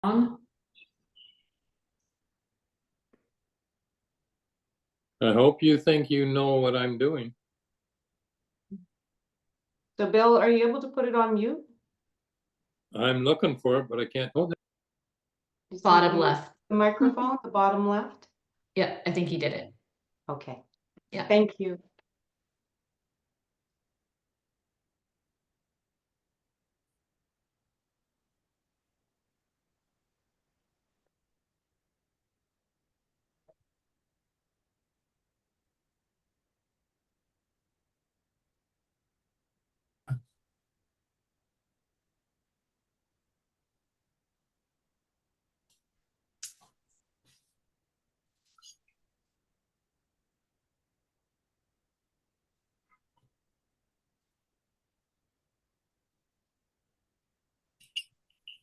I hope you think you know what I'm doing. So Bill, are you able to put it on mute? I'm looking for it, but I can't. Oh, Bottom left. The microphone, the bottom left? Yeah, I think he did it. Okay. Yeah. Thank you.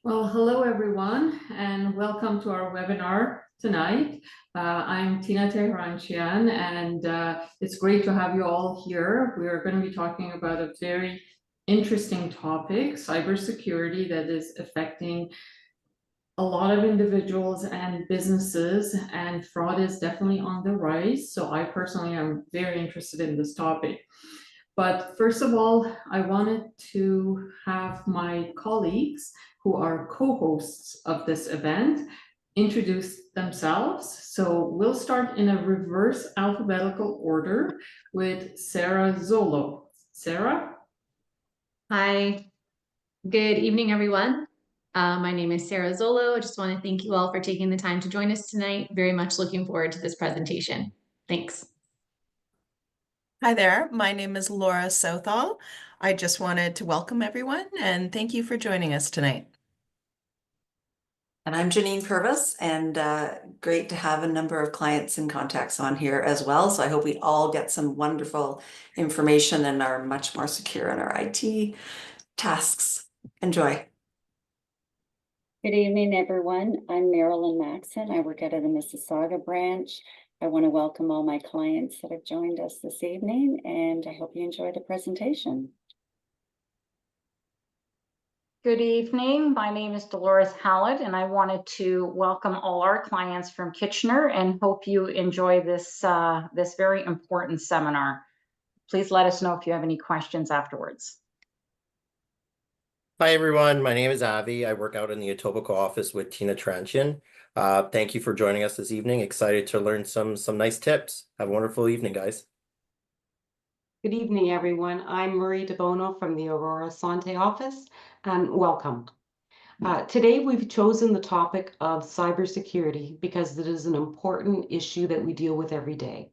Well, hello everyone, and welcome to our webinar tonight. I'm Tina Tehranchian, and it's great to have you all here. We are going to be talking about a very interesting topic, cybersecurity, that is affecting a lot of individuals and businesses, and fraud is definitely on the rise. So I personally am very interested in this topic. But first of all, I wanted to have my colleagues who are co-hosts of this event introduce themselves. So we'll start in a reverse alphabetical order with Sarah Zolo. Sarah? Hi, good evening, everyone. My name is Sarah Zolo. I just want to thank you all for taking the time to join us tonight. Very much looking forward to this presentation. Thanks. Hi there, my name is Laura Southall. I just wanted to welcome everyone and thank you for joining us tonight. And I'm Janine Purves, and great to have a number of clients and contacts on here as well. So I hope we all get some wonderful information and are much more secure in our IT tasks. Enjoy. Good evening, everyone. I'm Marilyn Maxon. I work out of the Mississauga branch. I want to welcome all my clients that have joined us this evening, and I hope you enjoy the presentation. Good evening. My name is Dolores Hallett, and I wanted to welcome all our clients from Kitchener and hope you enjoy this, this very important seminar. Please let us know if you have any questions afterwards. Hi, everyone. My name is Avi. I work out in the Etobicoke office with Tina Tranchian. Thank you for joining us this evening. Excited to learn some nice tips. Have a wonderful evening, guys. Good evening, everyone. I'm Marie DeBono from the Aurora Assante office, and welcome. Today, we've chosen the topic of cybersecurity because it is an important issue that we deal with every day.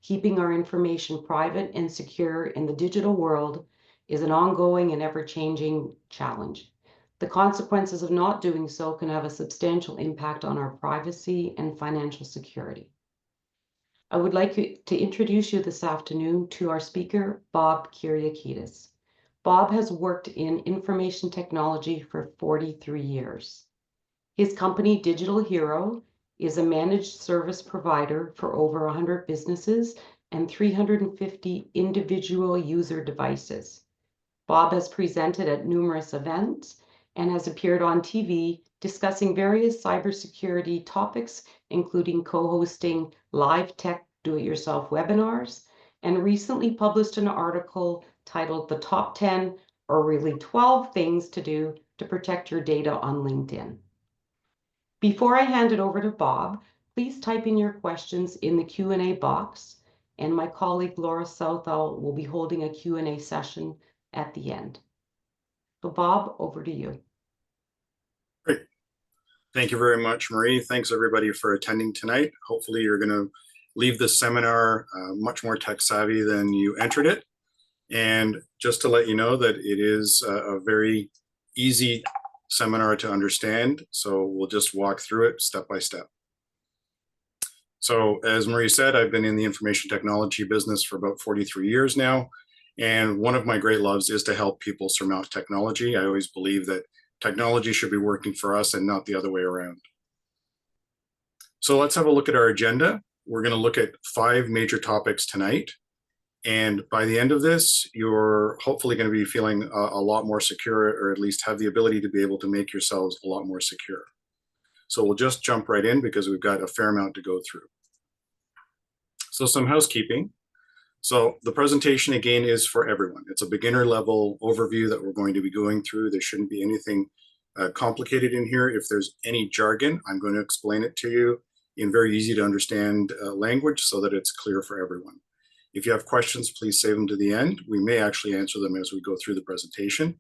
Keeping our information private and secure in the digital world is an ongoing and ever-changing challenge. The consequences of not doing so can have a substantial impact on our privacy and financial security. I would like to introduce you this afternoon to our speaker, Bob Kyriakides. Bob has worked in information technology for 43 years. His company, Digital Hero, is a managed service provider for over 100 businesses and 350 individual user devices. Bob has presented at numerous events and has appeared on TV discussing various cybersecurity topics, including co-hosting live tech do-it-yourself webinars, and recently published an article titled The Top 10 or really 12 Things to Do to Protect Your Data on LinkedIn. Before I hand it over to Bob, please type in your questions in the Q&A box, and my colleague Laura Southall will be holding a Q&A session at the end. So Bob, over to you. Great. Thank you very much, Marie. Thanks everybody for attending tonight. Hopefully you're going to leave this seminar much more tech savvy than you entered it. And just to let you know that it is a very easy seminar to understand. So we'll just walk through it step by step. So as Marie said, I've been in the information technology business for about 43 years now. And one of my great loves is to help people surmount technology. I always believe that technology should be working for us and not the other way around. So let's have a look at our agenda. We're going to look at 5 major topics tonight. And by the end of this, you're hopefully going to be feeling a lot more secure, or at least have the ability to be able to make yourselves a lot more secure. So we'll just jump right in because we've got a fair amount to go through. So some housekeeping. So the presentation again is for everyone. It's a beginner level overview that we're going to be going through. There shouldn't be anything complicated in here. If there's any jargon, I'm going to explain it to you in very easy to understand language so that it's clear for everyone. If you have questions, please save them to the end. We may actually answer them as we go through the presentation.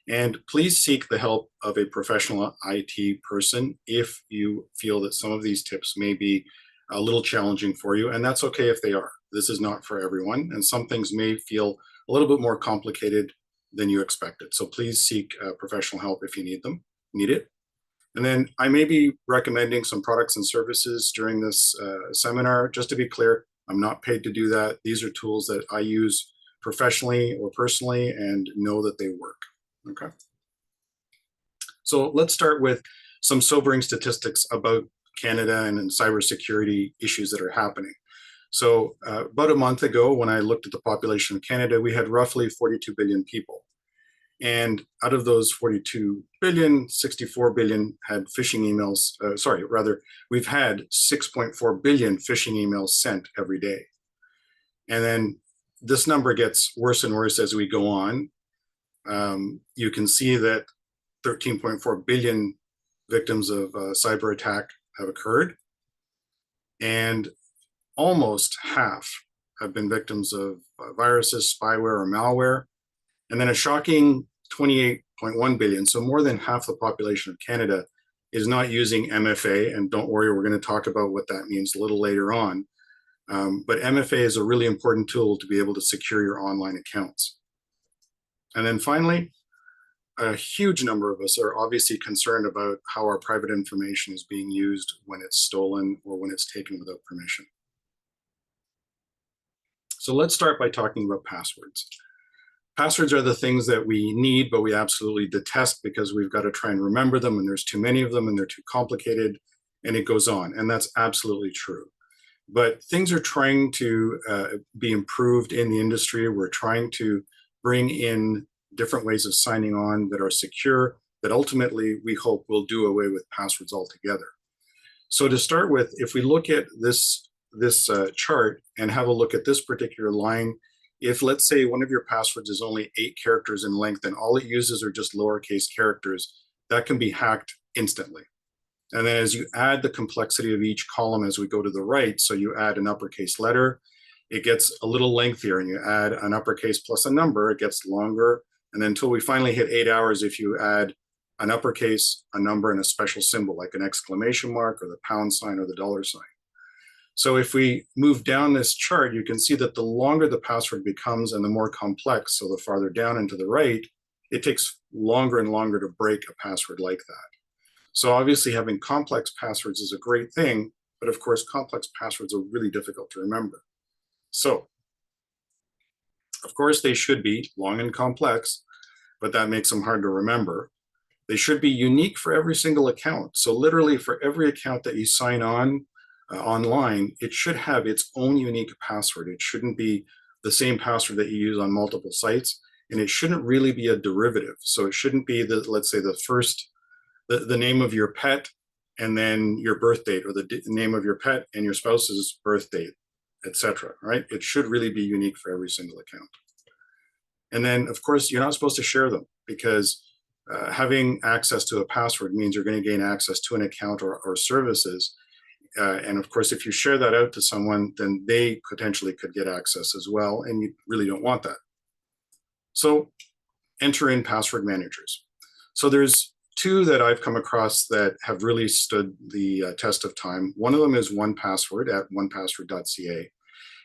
And please seek the help of a professional IT person if you feel that some of these tips may be a little challenging for you, and that's okay if they are. This is not for everyone, and some things may feel a little bit more complicated than you expected. So please seek professional help if you need it. And then I may be recommending some products and services during this seminar. Just to be clear, I'm not paid to do that. These are tools that I use professionally or personally and know that they work. Okay. So let's start with some sobering statistics about Canada and cybersecurity issues that are happening. So about a month ago, when I looked at the population of Canada, we had roughly 42 billion people. And out of those 42 billion, 64 billion had phishing emails. We've had 6.4 billion phishing emails sent every day. And then this number gets worse and worse as we go on. You can see that 13.4 billion victims of cyber attack have occurred, and almost half have been victims of viruses, spyware, or malware, and then a shocking 28.1 billion, so more than half the population of Canada is not using MFA, and don't worry, we're going to talk about what that means a little later on, but MFA is a really important tool to be able to secure your online accounts. And then finally, a huge number of us are obviously concerned about how our private information is being used when it's stolen or when it's taken without permission. So let's start by talking about passwords. Passwords are the things that we need, but we absolutely detest because we've got to try and remember them, and there's too many of them, and they're too complicated, and it goes on, and that's absolutely true. But things are trying to be improved in the industry. We're trying to bring in different ways of signing on that are secure, that ultimately we hope will do away with passwords altogether. So to start with, if we look at this chart and have a look at this particular line, if let's say one of your passwords is only 8 characters in length and all it uses are just lowercase characters, that can be hacked instantly. And then as you add the complexity of each column as we go to the right, so you add an uppercase letter, it gets a little lengthier, and you add an uppercase plus a number, it gets longer. And then until we finally hit 8 hours, if you add an uppercase, a number, and a special symbol like an exclamation mark or the pound sign or the dollar sign. So if we move down this chart, you can see that the longer the password becomes and the more complex, so the farther down and to the right, it takes longer and longer to break a password like that. So obviously having complex passwords is a great thing, but of course complex passwords are really difficult to remember. So of course they should be long and complex, but that makes them hard to remember. They should be unique for every single account. So literally for every account that you sign on online, it should have its own unique password. It shouldn't be the same password that you use on multiple sites, and it shouldn't really be a derivative. So it shouldn't be the, let's say the name of your pet and then your birth date, or the name of your pet and your spouse's birth date, etc. Right? It should really be unique for every single account. And then of course you're not supposed to share them, because having access to a password means you're going to gain access to an account or services. And of course, if you share that out to someone, then they potentially could get access as well, and you really don't want that. So enter in password managers. So there's 2 that I've come across that have really stood the test of time. One of them is 1Password at onepassword.ca.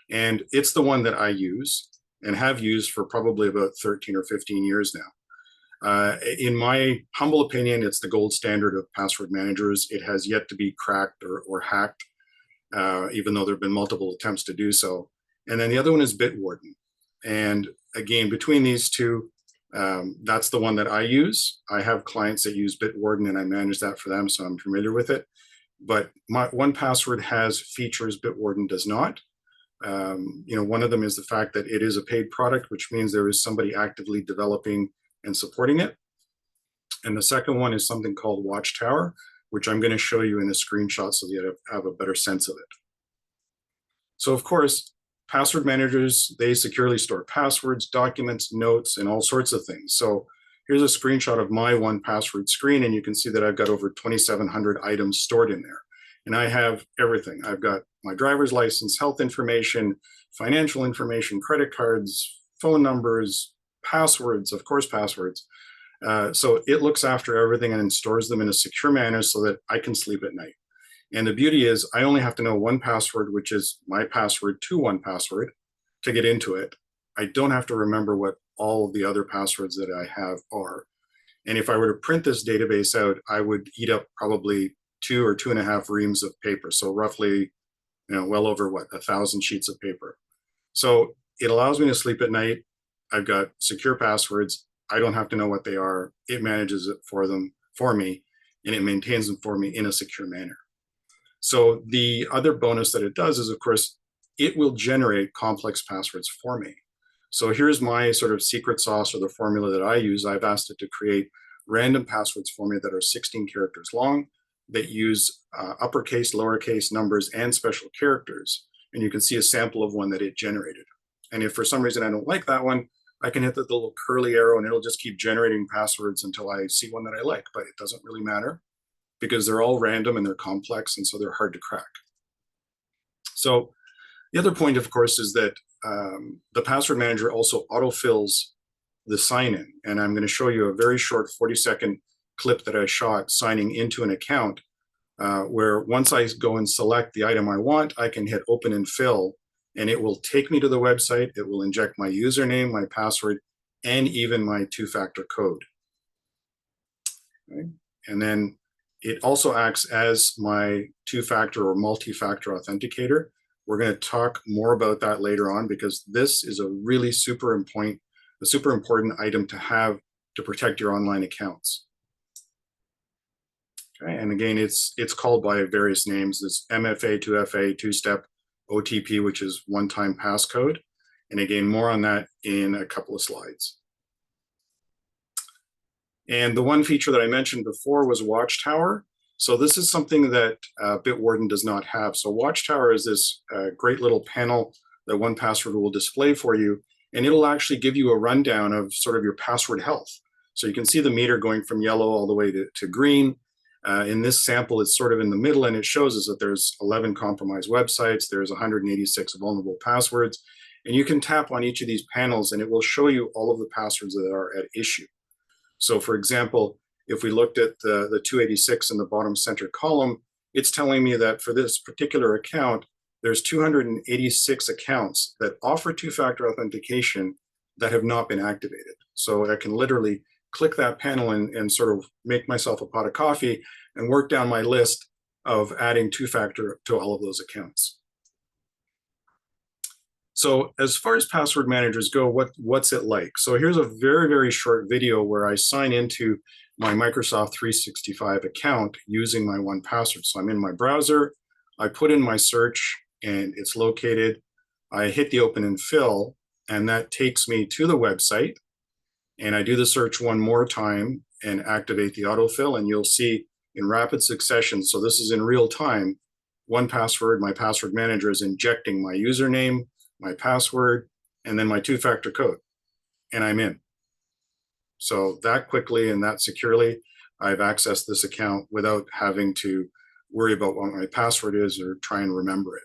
And it's the one that I use and have used for probably about 13 or 15 years now. In my humble opinion, it's the gold standard of password managers. It has yet to be cracked or hacked, even though there have been multiple attempts to do so. And then the other one is Bitwarden. And again, between these 2, that's the one that I use. I have clients that use Bitwarden and I manage that for them, so I'm familiar with it. But 1Password has features Bitwarden does not. One of them is the fact that it is a paid product, which means there is somebody actively developing and supporting it. And the second one is something called Watchtower, which I'm going to show you in a screenshot so that you have a better sense of it. So of course, password managers, they securely store passwords, documents, notes, and all sorts of things. So here's a screenshot of my 1Password screen, and you can see that I've got over 2,700 items stored in there. And I have everything. I've got my driver's license, health information, financial information, credit cards, phone numbers, passwords, of course, passwords. So it looks after everything and stores them in a secure manner so that I can sleep at night. And the beauty is I only have to know 1Password, which is my password to 1Password, to get into it. I don't have to remember what all of the other passwords that I have are. And if I were to print this database out, I would eat up probably 2 or 2.5 reams of paper. So roughly, well over 1,000 sheets of paper. So it allows me to sleep at night. I've got secure passwords. I don't have to know what they are. It manages it for me, and it maintains them for me in a secure manner. So the other bonus that it does is, of course, it will generate complex passwords for me. So here's my sort of secret sauce, or the formula that I use. I've asked it to create random passwords for me that are 16 characters long, that use uppercase, lowercase numbers, and special characters. And you can see a sample of one that it generated. And if for some reason I don't like that one, I can hit the little curly arrow and it'll just keep generating passwords until I see one that I like, but it doesn't really matter because they're all random and they're complex, and so they're hard to crack. So the other point, of course, is that the password manager also autofills the sign-in. And I'm going to show you a very short 40-second clip that I shot signing into an account where once I go and select the item I want, I can hit open and fill, and it will take me to the website. It will inject my username, my password, and even my 2-factor code. Okay. And then it also acts as my 2-factor or multi-factor authenticator. We're going to talk more about that later on because this is a really super important item to have to protect your online accounts. Okay. And again, it's called by various names. It's MFA, 2FA, two-step OTP, which is one-time passcode. And again, more on that in a couple of slides. And the one feature that I mentioned before was Watchtower. So this is something that Bitwarden does not have. So Watchtower is this great little panel that 1Password will display for you, and it'll actually give you a rundown of sort of your password health. So you can see the meter going from yellow all the way to green. In this sample, it's sort of in the middle, and it shows us that there's 11 compromised websites, there's 186 vulnerable passwords, and you can tap on each of these panels and it will show you all of the passwords that are at issue. So for example, if we looked at the 286 in the bottom center column, it's telling me that for this particular account, there's 286 accounts that offer 2-factor authentication that have not been activated. So I can literally click that panel and sort of make myself a pot of coffee and work down my list of adding 2-factor to all of those accounts. So as far as password managers go, what's it like? So here's a very, very short video where I sign into my Microsoft 365 account using my 1Password. So I'm in my browser, I put in my search and it's located. I hit the open and fill, and that takes me to the website. And I do the search one more time and activate the autofill, and you'll see in rapid succession, so this is in real time, 1Password, my password manager, is injecting my username, my password, and then my 2-factor code, and I'm in. So that quickly and that securely, I've accessed this account without having to worry about what my password is or try and remember it.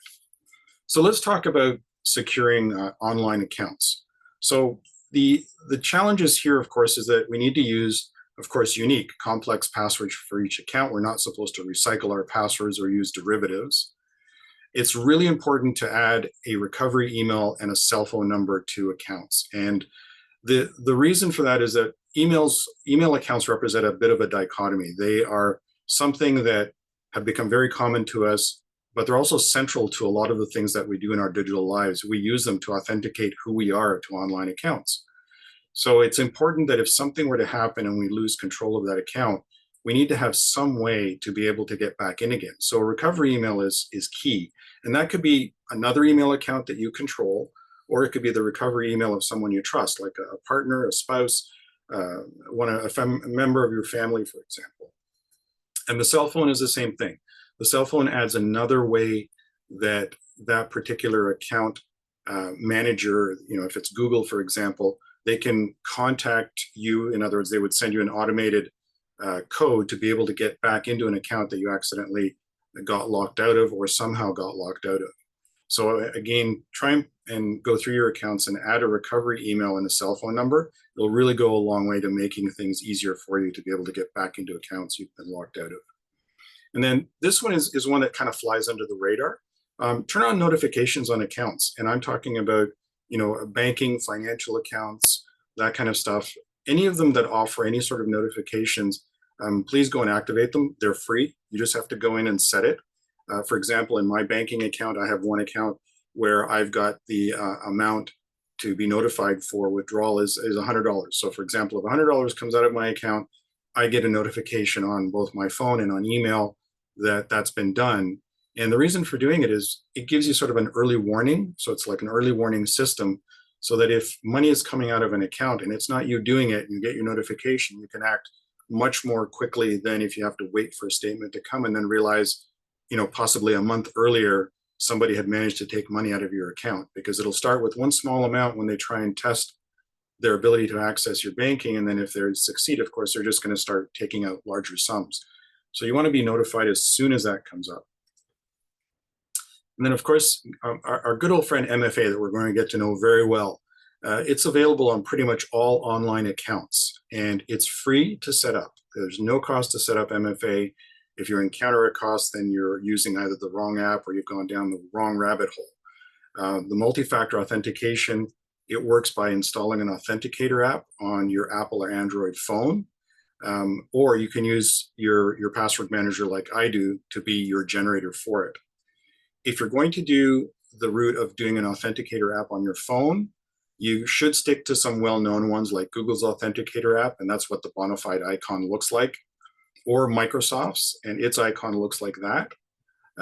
So let's talk about securing online accounts. So the challenges here, of course, is that we need to use, of course, unique, complex passwords for each account. We're not supposed to recycle our passwords or use derivatives. It's really important to add a recovery email and a cell phone number to accounts. And the reason for that is that email accounts represent a bit of a dichotomy. They are something that have become very common to us, but they're also central to a lot of the things that we do in our digital lives. We use them to authenticate who we are to online accounts. So it's important that if something were to happen and we lose control of that account, we need to have some way to be able to get back in again. So a recovery email is key. And that could be another email account that you control, or it could be the recovery email of someone you trust, like a partner, a spouse, a member of your family, for example. And the cell phone is the same thing. The cell phone adds another way that that particular account manager, if it's Google, for example, they can contact you. In other words, they would send you an automated code to be able to get back into an account that you accidentally got locked out of or somehow got locked out of. So again, try and go through your accounts and add a recovery email and a cell phone number. It'll really go a long way to making things easier for you to be able to get back into accounts you've been locked out of. And then this one is one that kind of flies under the radar. Turn on notifications on accounts. And I'm talking about, banking, financial accounts, that kind of stuff. Any of them that offer any sort of notifications, please go and activate them. They're free. You just have to go in and set it. For example, in my banking account, I have one account where I've got the amount to be notified for withdrawal is $100. So for example, if $100 comes out of my account, I get a notification on both my phone and on email that that's been done. And the reason for doing it is it gives you sort of an early warning. So it's like an early warning system so that if money is coming out of an account and it's not you doing it and you get your notification, you can act much more quickly than if you have to wait for a statement to come and then realize, possibly a month earlier, somebody had managed to take money out of your account, because it'll start with one small amount when they try and test their ability to access your banking. And then if they succeed, of course, they're just going to start taking out larger sums. So you want to be notified as soon as that comes up. And then, of course, our good old friend MFA that we're going to get to know very well. It's available on pretty much all online accounts, and it's free to set up. There's no cost to set up MFA. If you encounter a cost, then you're using either the wrong app or you've gone down the wrong rabbit hole. The multi-factor authentication, it works by installing an authenticator app on your Apple or Android phone, or you can use your password manager like I do to be your generator for it. If you're going to do the route of doing an authenticator app on your phone, you should stick to some well-known ones like Google's authenticator app, and that's what the bona fide icon looks like, or Microsoft's, and its icon looks like that.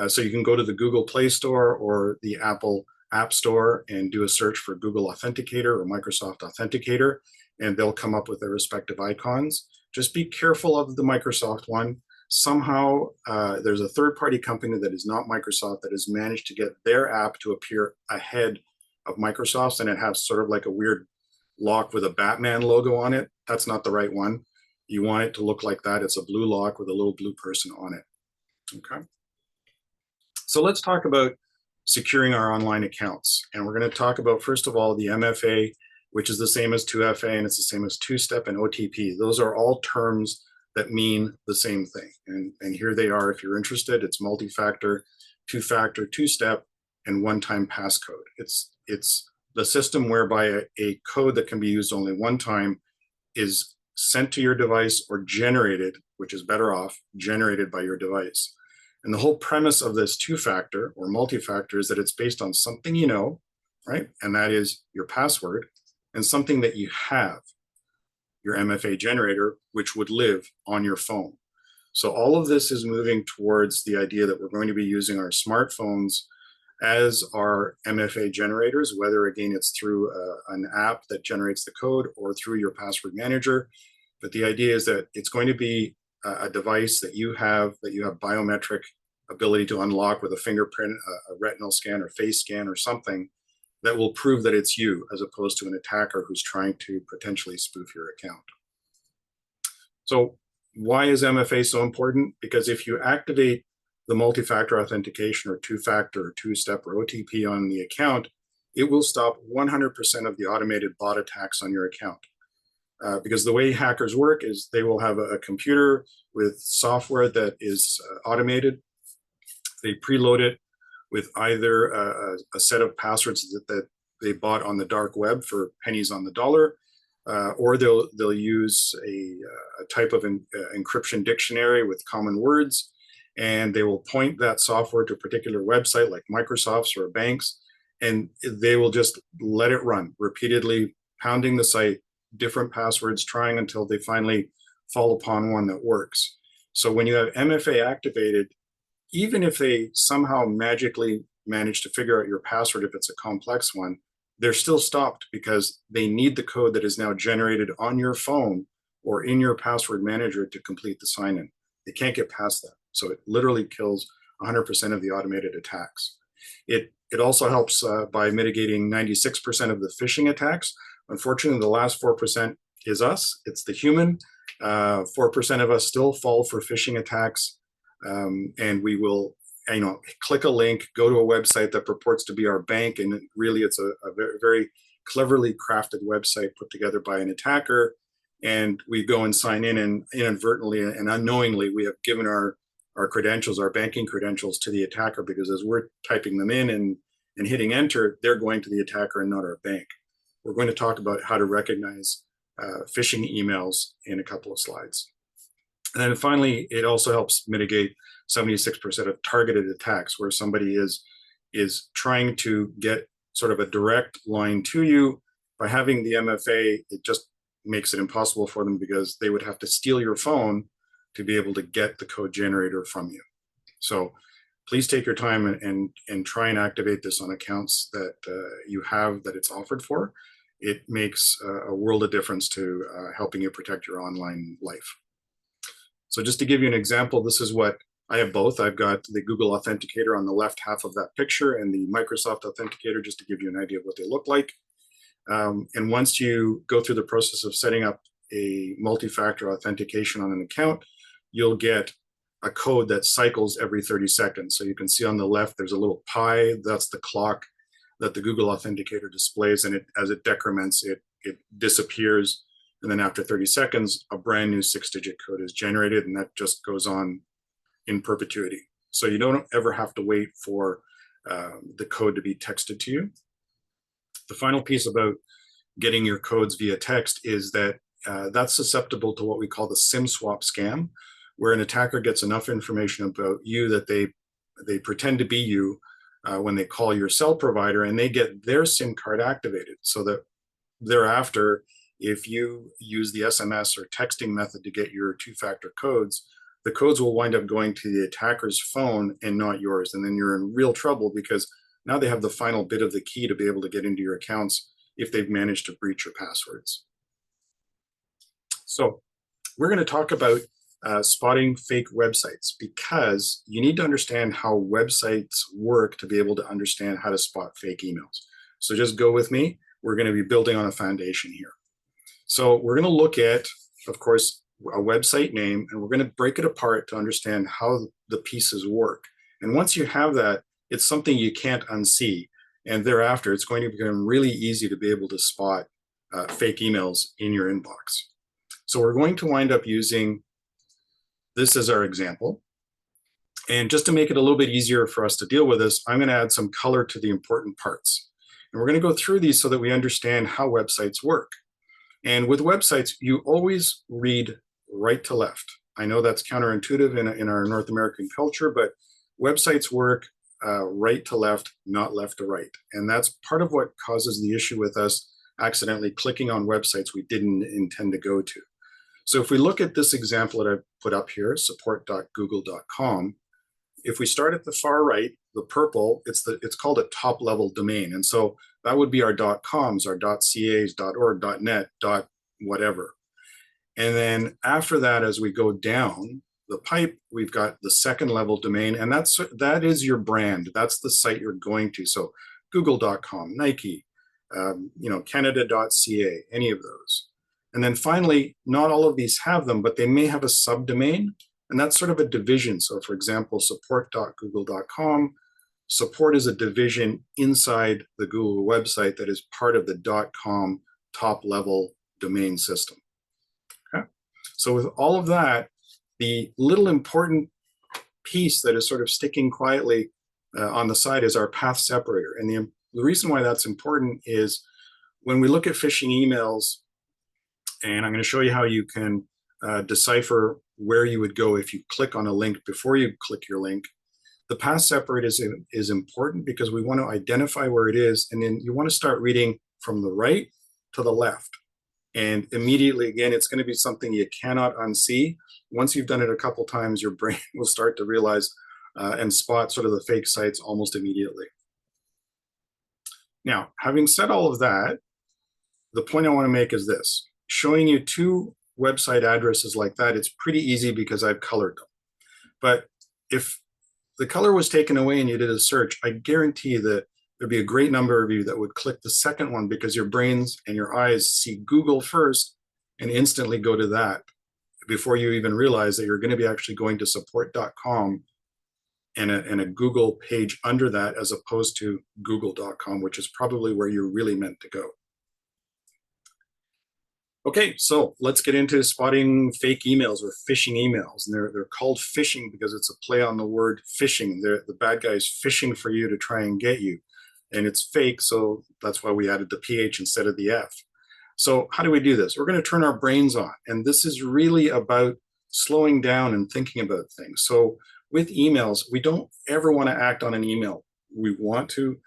So you can go to the Google Play Store or the Apple App Store and do a search for Google Authenticator or Microsoft Authenticator, and they'll come up with their respective icons. Just be careful of the Microsoft one. Somehow there's a third-party company that is not Microsoft that has managed to get their app to appear ahead of Microsoft's, and it has sort of like a weird lock with a Batman logo on it. That's not the right one. You want it to look like that. It's a blue lock with a little blue person on it. Okay. So let's talk about securing our online accounts. And we're going to talk about, first of all, the MFA, which is the same as 2FA, and it's the same as two-step and OTP. Those are all terms that mean the same thing. And here they are if you're interested. It's multi-factor, two-factor, two-step, and one-time passcode. It's the system whereby a code that can be used only one time is sent to your device or generated, which is better off, generated by your device. And the whole premise of this two-factor or multi-factor is that it's based on something you know, right? And that is your password, and something that you have, your MFA generator, which would live on your phone. So all of this is moving towards the idea that we're going to be using our smartphones as our MFA generators, whether again it's through an app that generates the code or through your password manager. But the idea is that it's going to be a device that you have biometric ability to unlock with a fingerprint, a retinal scan or face scan or something that will prove that it's you, as opposed to an attacker who's trying to potentially spoof your account. So why is MFA so important? Because if you activate the multi-factor authentication or two-factor or two-step or OTP on the account, it will stop 100% of the automated bot attacks on your account. Because the way hackers work is they will have a computer with software that is automated. They preload it with either a set of passwords that they bought on the dark web for pennies on the dollar, or they'll use a type of encryption dictionary with common words, and they will point that software to a particular website like Microsoft's or a bank's, and they will just let it run, repeatedly pounding the site, different passwords, trying until they finally fall upon one that works. So when you have MFA activated, even if they somehow magically manage to figure out your password, if it's a complex one, they're still stopped because they need the code that is now generated on your phone or in your password manager to complete the sign-in. They can't get past that. So it literally kills 100% of the automated attacks. It also helps by mitigating 96% of the phishing attacks. Unfortunately, the last 4% is us. It's the human. 4% of us still fall for phishing attacks, and we will, click a link, go to a website that purports to be our bank, and really it's a very, very cleverly crafted website put together by an attacker. And we go and sign in, and inadvertently and unknowingly, we have given our credentials, our banking credentials, to the attacker, because as we're typing them in and hitting enter, they're going to the attacker and not our bank. We're going to talk about how to recognize phishing emails in a couple of slides. And then finally, it also helps mitigate 76% of targeted attacks, where somebody is trying to get sort of a direct line to you. By having the MFA, it just makes it impossible for them, because they would have to steal your phone to be able to get the code generator from you. So please take your time and try and activate this on accounts that you have that it's offered for. It makes a world of difference to helping you protect your online life. So just to give you an example, this is what I have both. I've got the Google Authenticator on the left half of that picture and the Microsoft Authenticator, just to give you an idea of what they look like. And once you go through the process of setting up a multi-factor authentication on an account, you'll get a code that cycles every 30 seconds. So you can see on the left, there's a little pi. That's the clock that the Google Authenticator displays. And as it decrements, it disappears. And then after 30 seconds, a brand new 6-digit code is generated, and that just goes on in perpetuity. So you don't ever have to wait for the code to be texted to you. The final piece about getting your codes via text is that that's susceptible to what we call the SIM swap scam, where an attacker gets enough information about you that they pretend to be you when they call your cell provider, and they get their SIM card activated, so that thereafter, if you use the SMS or texting method to get your two-factor codes, the codes will wind up going to the attacker's phone and not yours. And then you're in real trouble, because now they have the final bit of the key to be able to get into your accounts if they've managed to breach your passwords. So we're going to talk about spotting fake websites, because you need to understand how websites work to be able to understand how to spot fake emails. So just go with me. We're going to be building on a foundation here. So we're going to look at, of course, a website name, and we're going to break it apart to understand how the pieces work. And once you have that, it's something you can't unsee. And thereafter, it's going to become really easy to be able to spot fake emails in your inbox. So we're going to wind up using this as our example. And just to make it a little bit easier for us to deal with this, I'm going to add some color to the important parts. And we're going to go through these so that we understand how websites work. And with websites, you always read right to left. I know that's counterintuitive in our North American culture, but websites work right to left, not left to right. And that's part of what causes the issue with us accidentally clicking on websites we didn't intend to go to. So if we look at this example that I've put up here, support.google.com, if we start at the far right, the purple, it's called a top level domain. And so that would be our .coms, our .cas, .org, .net, .whatever. And then after that, as we go down the pipe, we've got the second level domain, and that is your brand. That's the site you're going to. So google.com, Nike, Canada.ca, any of those. And then finally, not all of these have them, but they may have a subdomain, and that's sort of a division. So for example, support.google.com, support is a division inside the Google website that is part of the .com top level domain system. Okay. So with all of that, the little important piece that is sort of sticking quietly on the side is our path separator. And the reason why that's important is when we look at phishing emails, and I'm going to show you how you can decipher where you would go if you click on a link before you click your link. The path separator is important because we want to identify where it is, and then you want to start reading from the right to the left. And immediately, again, it's going to be something you cannot unsee. Once you've done it a couple times, your brain will start to realize and spot sort of the fake sites almost immediately. Now, having said all of that, the point I want to make is this. Showing you two website addresses like that, it's pretty easy because I've colored them. But if the color was taken away and you did a search, I guarantee that there'd be a great number of you that would click the second one because your brains and your eyes see Google first and instantly go to that before you even realize that you're going to be actually going to support.com and a Google page under that, as opposed to google.com, which is probably where you're really meant to go. Okay, so let's get into spotting fake emails or phishing emails. And they're called phishing because it's a play on the word fishing. The bad guy is fishing for you to try and get you. And it's fake, so that's why we added the PH instead of the F. So how do we do this? We're going to turn our brains on. And this is really about slowing down and thinking about things. So with emails, we don't ever want to act on an email. We want to,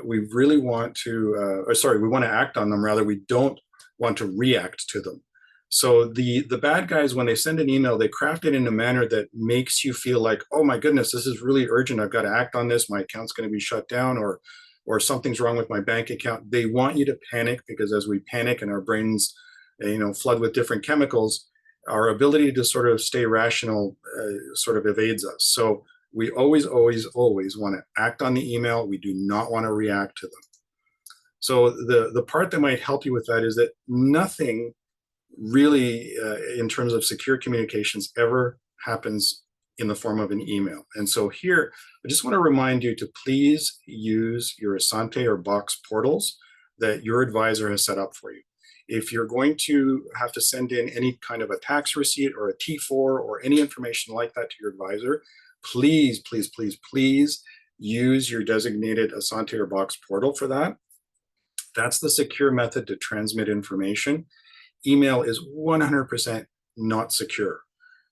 we want to act on them, rather. We don't want to react to them. So the bad guys, when they send an email, they craft it in a manner that makes you feel like, oh my goodness, this is really urgent. I've got to act on this. My account's going to be shut down, or something's wrong with my bank account. They want you to panic, because as we panic and our brains, flood with different chemicals, our ability to sort of stay rational sort of evades us. So we always, always, always want to act on the email. We do not want to react to them. So the part that might help you with that is that nothing really in terms of secure communications ever happens in the form of an email. And so here, I just want to remind you to please use your Assante or Box portals that your advisor has set up for you. If you're going to have to send in any kind of a tax receipt or a T4 or any information like that to your advisor, please, please, please, please use your designated Assante or Box portal for that. That's the secure method to transmit information. Email is 100% not secure.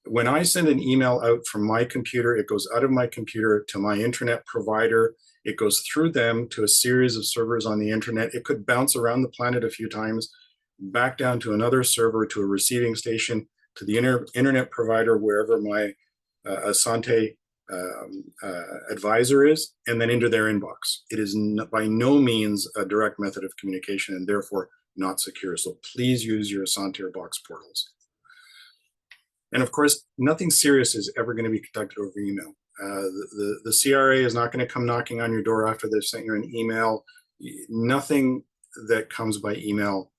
When I send an email out from my computer, it goes out of my computer to my internet provider. It goes through them to a series of servers on the internet. It could bounce around the planet a few times, back down to another server, to a receiving station, to the internet provider, wherever my Assante advisor is, and then into their inbox. It is by no means a direct method of communication, and therefore not secure. So please use your Assante or Box portals. And of course, nothing serious is ever going to be conducted over email. The CRA is not going to come knocking on your door after they've sent you an email. Nothing that comes by email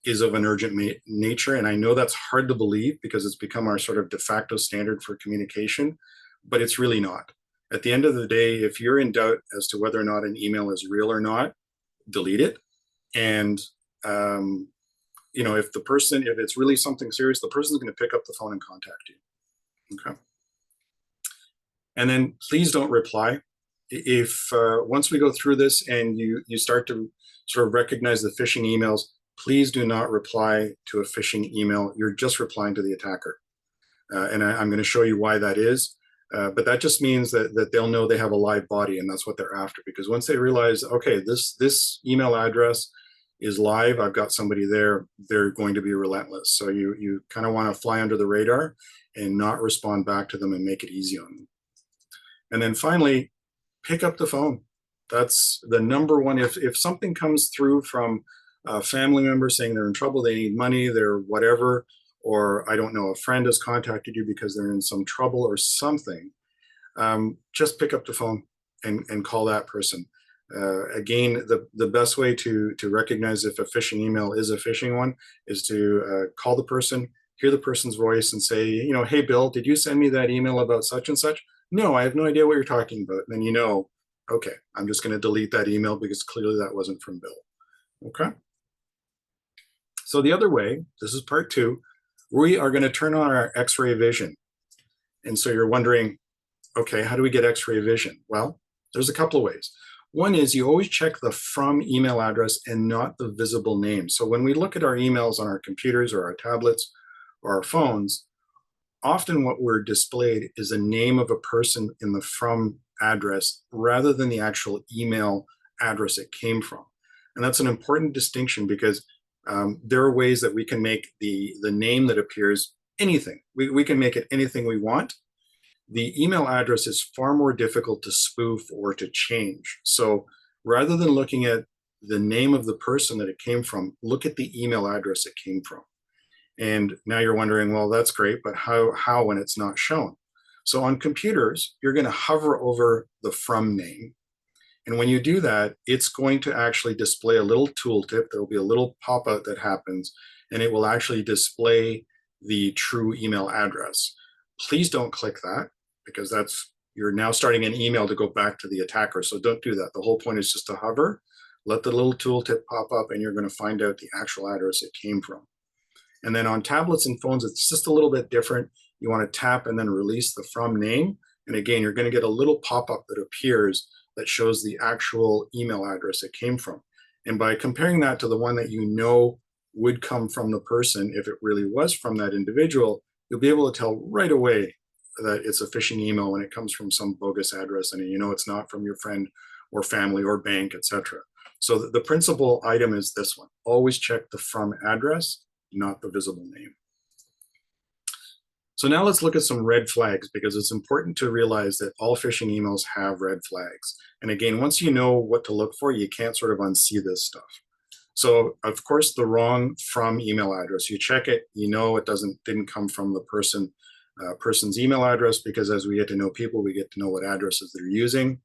is of an urgent nature. And I know that's hard to believe because it's become our sort of de facto standard for communication, but it's really not. At the end of the day, if you're in doubt as to whether or not an email is real or not, delete it. And if it's really something serious, the person's going to pick up the phone and contact you. Okay. And then please don't reply. If once we go through this and you start to sort of recognize the phishing emails, please do not reply to a phishing email. You're just replying to the attacker. And I'm going to show you why that is. But that just means that they'll know they have a live body, and that's what they're after. Because once they realize, okay, this email address is live, I've got somebody there, they're going to be relentless. So you kind of want to fly under the radar and not respond back to them and make it easy on them. And then finally, pick up the phone. That's the number one. If something comes through from a family member saying they're in trouble, they need money, they're whatever, or I don't know, a friend has contacted you because they're in some trouble or something, just pick up the phone and call that person. Again, the best way to recognize if a phishing email is a phishing one is to call the person, hear the person's voice and say, hey, Bill, did you send me that email about such and such? No, I have no idea what you're talking about. And then okay, I'm just going to delete that email because clearly that wasn't from Bill. Okay. So the other way, this is part 2, we are going to turn on our X-ray vision. And so you're wondering, okay, how do we get X-ray vision? Well, there's a couple of ways. One is you always check the from email address and not the visible name. So when we look at our emails on our computers or our tablets or our phones, often what we're displayed is a name of a person in the from address rather than the actual email address it came from. And that's an important distinction because there are ways that we can make the name that appears anything. We can make it anything we want. The email address is far more difficult to spoof or to change. So rather than looking at the name of the person that it came from, look at the email address it came from. And now you're wondering, well, that's great, but how when it's not shown? So on computers, you're going to hover over the from name. And when you do that, it's going to actually display a little tooltip. There will be a little pop-out that happens, and it will actually display the true email address. Please don't click that, because you're now starting an email to go back to the attacker. So don't do that. The whole point is just to hover, let the little tooltip pop up, and you're going to find out the actual address it came from. And then on tablets and phones, it's just a little bit different. You want to tap and then release the from name. And again, you're going to get a little pop-up that appears that shows the actual email address it came from. And by comparing that to the one that you know would come from the person, if it really was from that individual, you'll be able to tell right away that it's a phishing email when it comes from some bogus address, and you know it's not from your friend or family or bank, etc. So the principal item is this one. Always check the from address, not the visible name. So now let's look at some red flags, because it's important to realize that all phishing emails have red flags. And again, once you know what to look for, you can't sort of unsee this stuff. So of course, the wrong from email address, you check it, you know it didn't come from the person's email address, because as we get to know people, we get to know what addresses they're using.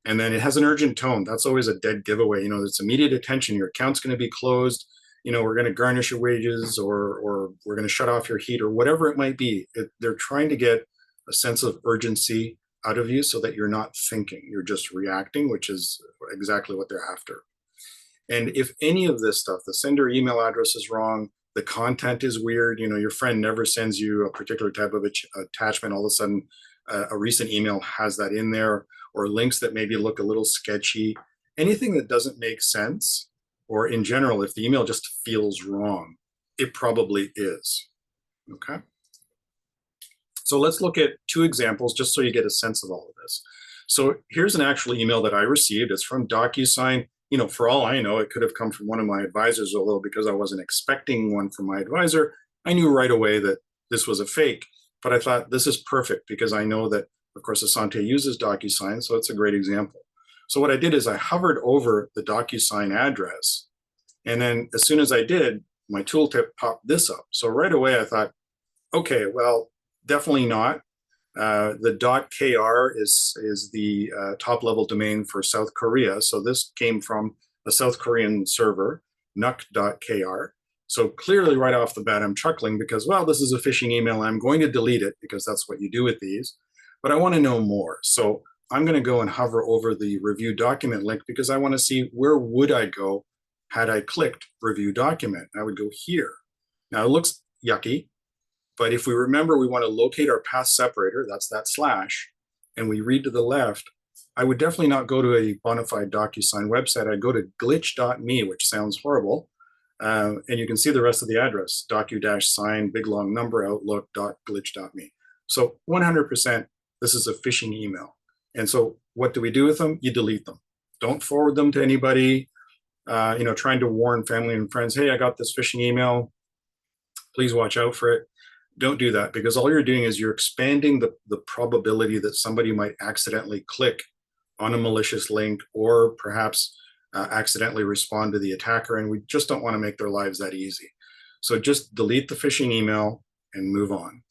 And then it has an urgent tone. That's always a dead giveaway. You know, it's immediate attention. Your account's going to be closed. You know, we're going to garnish your wages, or we're going to shut off your heat, or whatever it might be. They're trying to get a sense of urgency out of you so that you're not thinking, you're just reacting, which is exactly what they're after. And if any of this stuff, the sender email address is wrong, the content is weird, you know, your friend never sends you a particular type of attachment, all of a sudden a recent email has that in there, or links that maybe look a little sketchy, anything that doesn't make sense, or in general, if the email just feels wrong, it probably is, okay? So let's look at two examples just so you get a sense of all of this. So here's an actual email that I received. It's from DocuSign. You know, for all I know, it could have come from one of my advisors, although because I wasn't expecting one from my advisor, I knew right away that this was a fake. But I thought this is perfect because I know that, of course, Assante uses DocuSign, so it's a great example. So what I did is I hovered over the DocuSign address, and then as soon as I did, my tooltip popped this up. So right away I thought, okay, well, definitely not. The .kr is the top level domain for South Korea. So this came from a South Korean server, nuk.kr. So clearly right off the bat, I'm chuckling because, well, this is a phishing email. I'm going to delete it because that's what you do with these, but I want to know more. So I'm going to go and hover over the review document link because I want to see where would I go had I clicked review document. I would go here. Now it looks yucky, but if we remember, we want to locate our path separator, that's that slash, and we read to the left, I would definitely not go to a bona fide DocuSign website. I'd go to glitch.me, which sounds horrible. And you can see the rest of the address, docu-sign, big long number, outlook.glitch.me. So 100%, this is a phishing email. And so what do we do with them? You delete them. Don't forward them to anybody, you know, trying to warn family and friends, hey, I got this phishing email. Please watch out for it. Don't do that, because all you're doing is you're expanding the probability that somebody might accidentally click on a malicious link or perhaps accidentally respond to the attacker, and we just don't want to make their lives that easy. So just delete the phishing email and move on.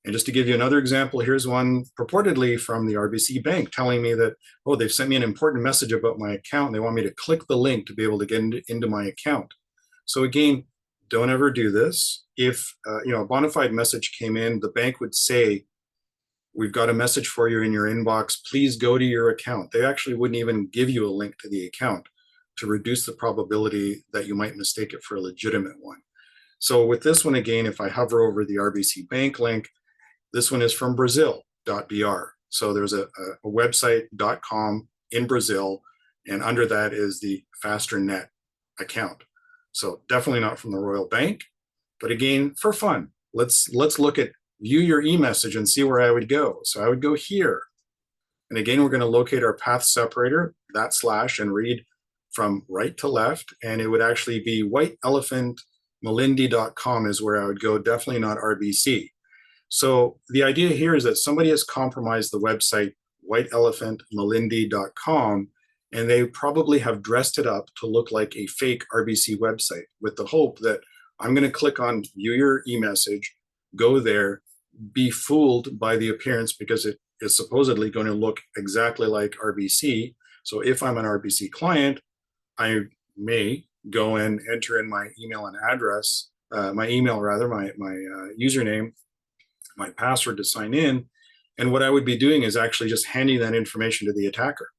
And just to give you another example, here's one purportedly from the RBC Bank telling me that, oh, they've sent me an important message about my account, and they want me to click the link to be able to get into my account. So again, don't ever do this. If you know, a bona fide message came in, the bank would say, we've got a message for you in your inbox, please go to your account. They actually wouldn't even give you a link to the account to reduce the probability that you might mistake it for a legitimate one. So with this one, again, if I hover over the RBC Bank link, this one is from Brazil.br. So there's a website.com in Brazil, and under that is the FasterNet account. So definitely not from the Royal Bank, but again, for fun, let's look at view your e-message and see where I would go. So I would go here. And again, we're going to locate our path separator, that slash, and read from right to left. And it would actually be whiteelephantmalindi.com is where I would go, definitely not RBC. So the idea here is that somebody has compromised the website whiteelephantmalindi.com, and they probably have dressed it up to look like a fake RBC website with the hope that I'm going to click on view your e-message, go there, be fooled by the appearance because it is supposedly going to look exactly like RBC. So if I'm an RBC client, I may go and enter in my email and address, my username, my password to sign in. And what I would be doing is actually just handing that information to the attacker,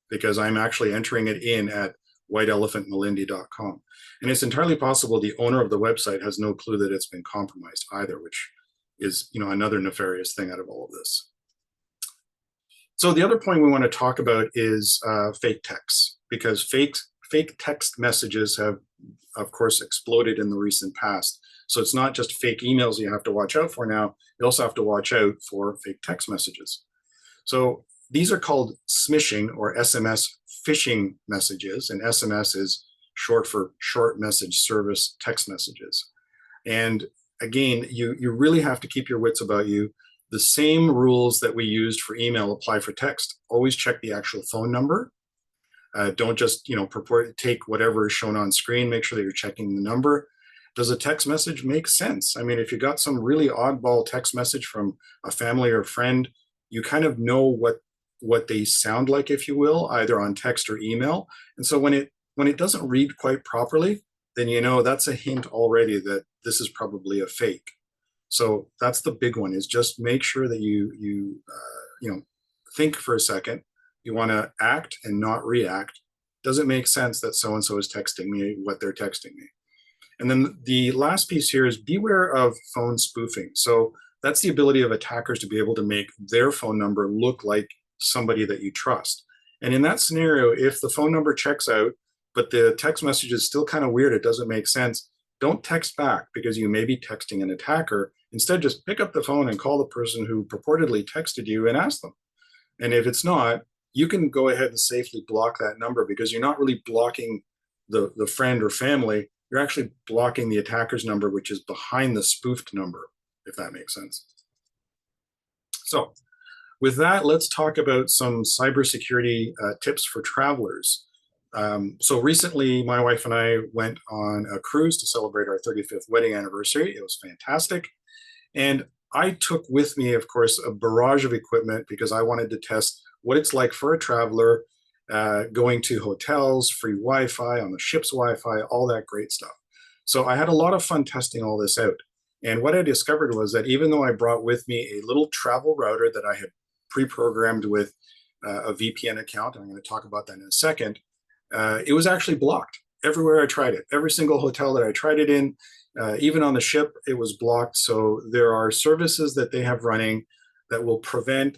because I'm actually entering it in at whiteelephantmalindi.com. And it's entirely possible the owner of the website has no clue that it's been compromised either, which is, you know, another nefarious thing out of all of this. So the other point we want to talk about is fake texts, because fake text messages have, of course, exploded in the recent past. So it's not just fake emails you have to watch out for now. You also have to watch out for fake text messages. So these are called smishing or SMS phishing messages, and SMS is short for short message service text messages. And again, you really have to keep your wits about you. The same rules that we used for email apply for text. Always check the actual phone number. Don't just, take whatever is shown on screen. Make sure that you're checking the number. Does a text message make sense? I mean, if you got some really oddball text message from a family or a friend, you kind of know what they sound like, if you will, either on text or email. And so when it doesn't read quite properly, then you know that's a hint already that this is probably a fake. So that's the big one, is just make sure that you think for a second. You want to act and not react. Does it make sense that so-and-so is texting me what they're texting me? And then the last piece here is beware of phone spoofing. So that's the ability of attackers to be able to make their phone number look like somebody that you trust. And in that scenario, if the phone number checks out, but the text message is still kind of weird, it doesn't make sense, don't text back, because you may be texting an attacker. Instead, just pick up the phone and call the person who purportedly texted you and ask them. And if it's not, you can go ahead and safely block that number, because you're not really blocking the friend or family. You're actually blocking the attacker's number, which is behind the spoofed number, if that makes sense. So with that, let's talk about some cybersecurity tips for travelers. So recently, my wife and I went on a cruise to celebrate our 35th wedding anniversary. It was fantastic. And I took with me, of course, a barrage of equipment, because I wanted to test what it's like for a traveler going to hotels, free Wi-Fi, on the ship's Wi-Fi, all that great stuff. So I had a lot of fun testing all this out. And what I discovered was that even though I brought with me a little travel router that I had pre-programmed with a VPN account, and I'm going to talk about that in a second, it was actually blocked everywhere I tried it. Every single hotel that I tried it in, even on the ship, it was blocked. So there are services that they have running that will prevent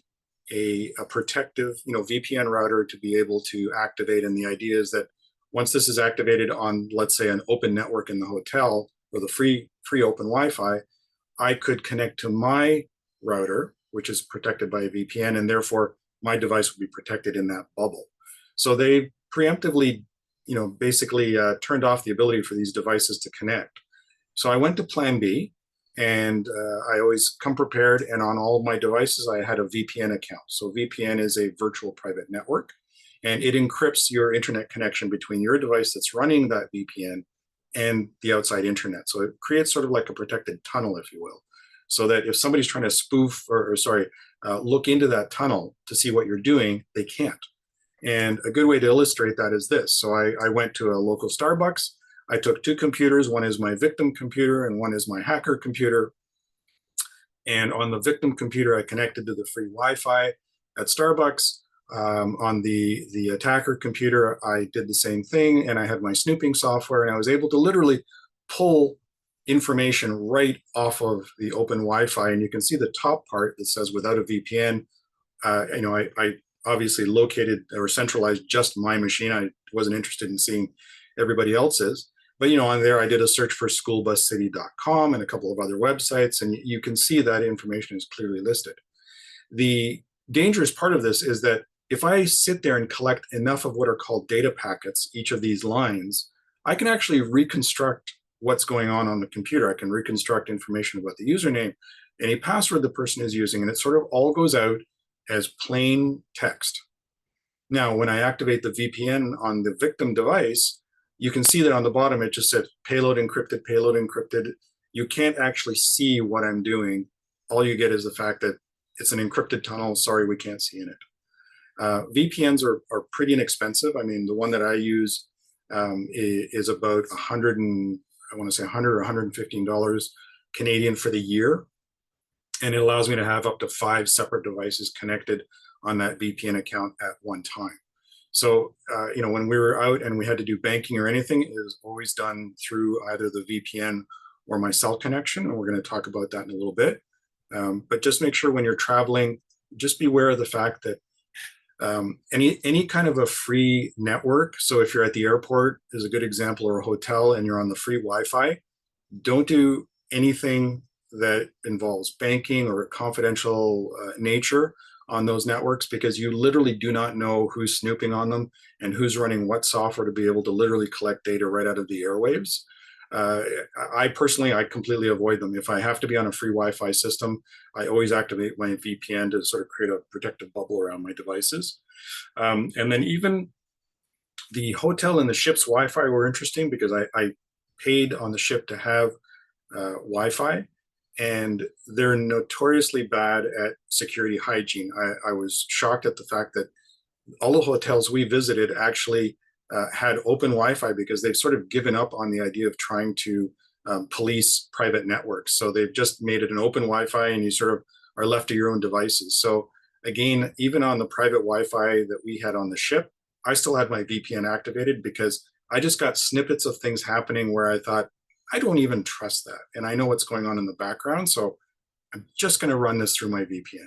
a protective, VPN router to be able to activate. And the idea is that once this is activated on, let's say, an open network in the hotel or the free open Wi-Fi, I could connect to my router, which is protected by a VPN, and therefore my device would be protected in that bubble. So they preemptively, basically turned off the ability for these devices to connect. So I went to Plan B. And I always come prepared, and on all of my devices, I had a VPN account. So VPN is a virtual private network, and it encrypts your internet connection between your device that's running that VPN and the outside internet. So it creates sort of like a protected tunnel, if you will, so that if somebody's trying to spoof look into that tunnel to see what you're doing, they can't. And a good way to illustrate that is this. So I went to a local Starbucks. I took two computers. One is my victim computer and one is my hacker computer. And on the victim computer, I connected to the free Wi-Fi at Starbucks. On the attacker computer, I did the same thing, and I had my snooping software, and I was able to literally pull information right off of the open Wi-Fi. And you can see the top part that says without a VPN. I obviously located or centralized just my machine. I wasn't interested in seeing everybody else's. But on there, I did a search for schoolbuscity.com and a couple of other websites, and you can see that information is clearly listed. The dangerous part of this is that if I sit there and collect enough of what are called data packets, each of these lines, I can actually reconstruct what's going on the computer. I can reconstruct information about the username, any password the person is using, and it sort of all goes out as plain text. Now, when I activate the VPN on the victim device, you can see that on the bottom, it just said payload encrypted, payload encrypted. You can't actually see what I'm doing all you get is the fact that it's an encrypted tunnel. Sorry, we can't see in it. VPNs are pretty inexpensive. I mean, the one that I use is about $100 or $115 Canadian for the year. And it allows me to have up to 5 separate devices connected on that VPN account at one time. So, when we were out and we had to do banking or anything, it was always done through either the VPN or my cell connection. And we're going to talk about that in a little bit. But just make sure when you're traveling, just be aware of the fact that any kind of a free network. So if you're at the airport is a good example, or a hotel, and you're on the free Wi-Fi, don't do anything that involves banking or confidential nature on those networks, because you literally do not know who's snooping on them and who's running what software to be able to literally collect data right out of the airwaves. I completely avoid them. If I have to be on a free Wi-Fi system, I always activate my VPN to sort of create a protective bubble around my devices. And then even the hotel and the ship's Wi-Fi were interesting, because I paid on the ship to have Wi-Fi, and they're notoriously bad at security hygiene. I was shocked at the fact that all the hotels we visited actually had open Wi-Fi, because they've sort of given up on the idea of trying to police private networks. So they've just made it an open Wi-Fi, and you sort of are left to your own devices. So again, even on the private Wi-Fi that we had on the ship, I still had my VPN activated, because I just got snippets of things happening where I thought, I don't even trust that. And I know what's going on in the background. So I'm just going to run this through my VPN.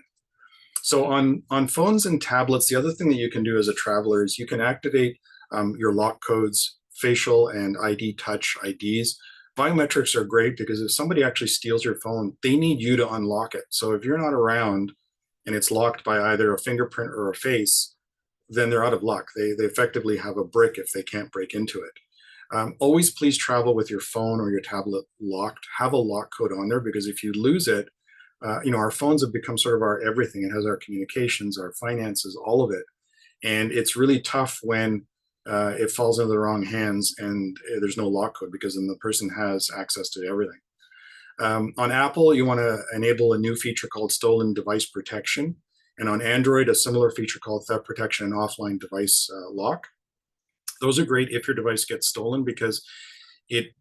So on phones and tablets, the other thing that you can do as a traveler is you can activate your lock codes, facial and ID touch IDs. Biometrics are great, because if somebody actually steals your phone, they need you to unlock it. So if you're not around and it's locked by either a fingerprint or a face, then they're out of luck. They effectively have a brick if they can't break into it. Always please travel with your phone or your tablet locked. Have a lock code on there, because if you lose it, our phones have become sort of our everything. It has our communications, our finances, all of it. And it's really tough when it falls into the wrong hands and there's no lock code, because then the person has access to everything. On Apple, you want to enable a new feature called stolen device protection. And on Android, a similar feature called theft protection and offline device lock. Those are great if your device gets stolen, because it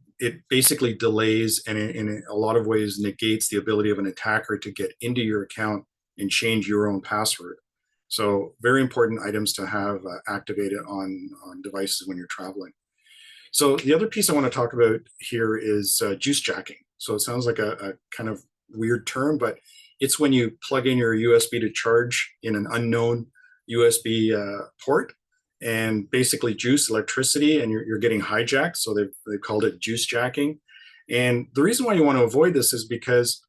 basically delays and in a lot of ways negates the ability of an attacker to get into your account and change your own password. So very important items to have activated on devices when you're traveling. So the other piece I want to talk about here is juice jacking. So it sounds like a kind of weird term, but it's when you plug in your USB to charge in an unknown USB port and basically juice electricity, and you're getting hijacked. So they've called it juice jacking. And the reason why you want to avoid this is because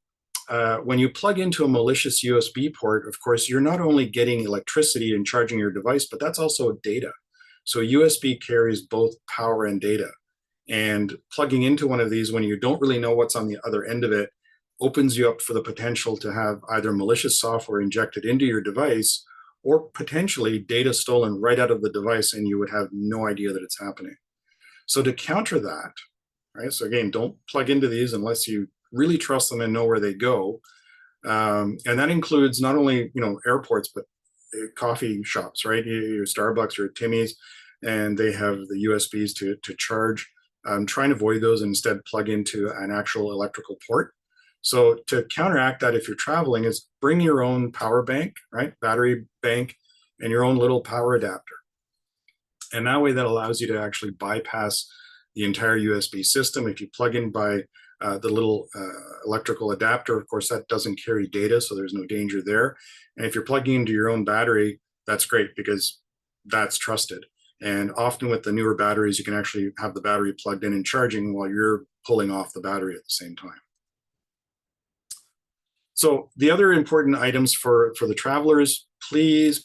when you plug into a malicious USB port, of course, you're not only getting electricity and charging your device, but that's also data. So USB carries both power and data. And plugging into one of these when you don't really know what's on the other end of it opens you up for the potential to have either malicious software injected into your device, or potentially data stolen right out of the device, and you would have no idea that it's happening. So to counter that, right? So again, don't plug into these unless you really trust them and know where they go. And that includes not only, airports, but coffee shops, right? Your Starbucks or Timmy's, and they have the USBs to charge. Try and avoid those and instead plug into an actual electrical port. So to counteract that, if you're traveling, is bring your own power bank, right? Battery bank, and your own little power adapter. And that way that allows you to actually bypass the entire USB system. If you plug in by the little electrical adapter, of course, that doesn't carry data, so there's no danger there. And if you're plugging into your own battery, that's great, because that's trusted. And often with the newer batteries, you can actually have the battery plugged in and charging while you're pulling off the battery at the same time. So the other important items for the travelers, please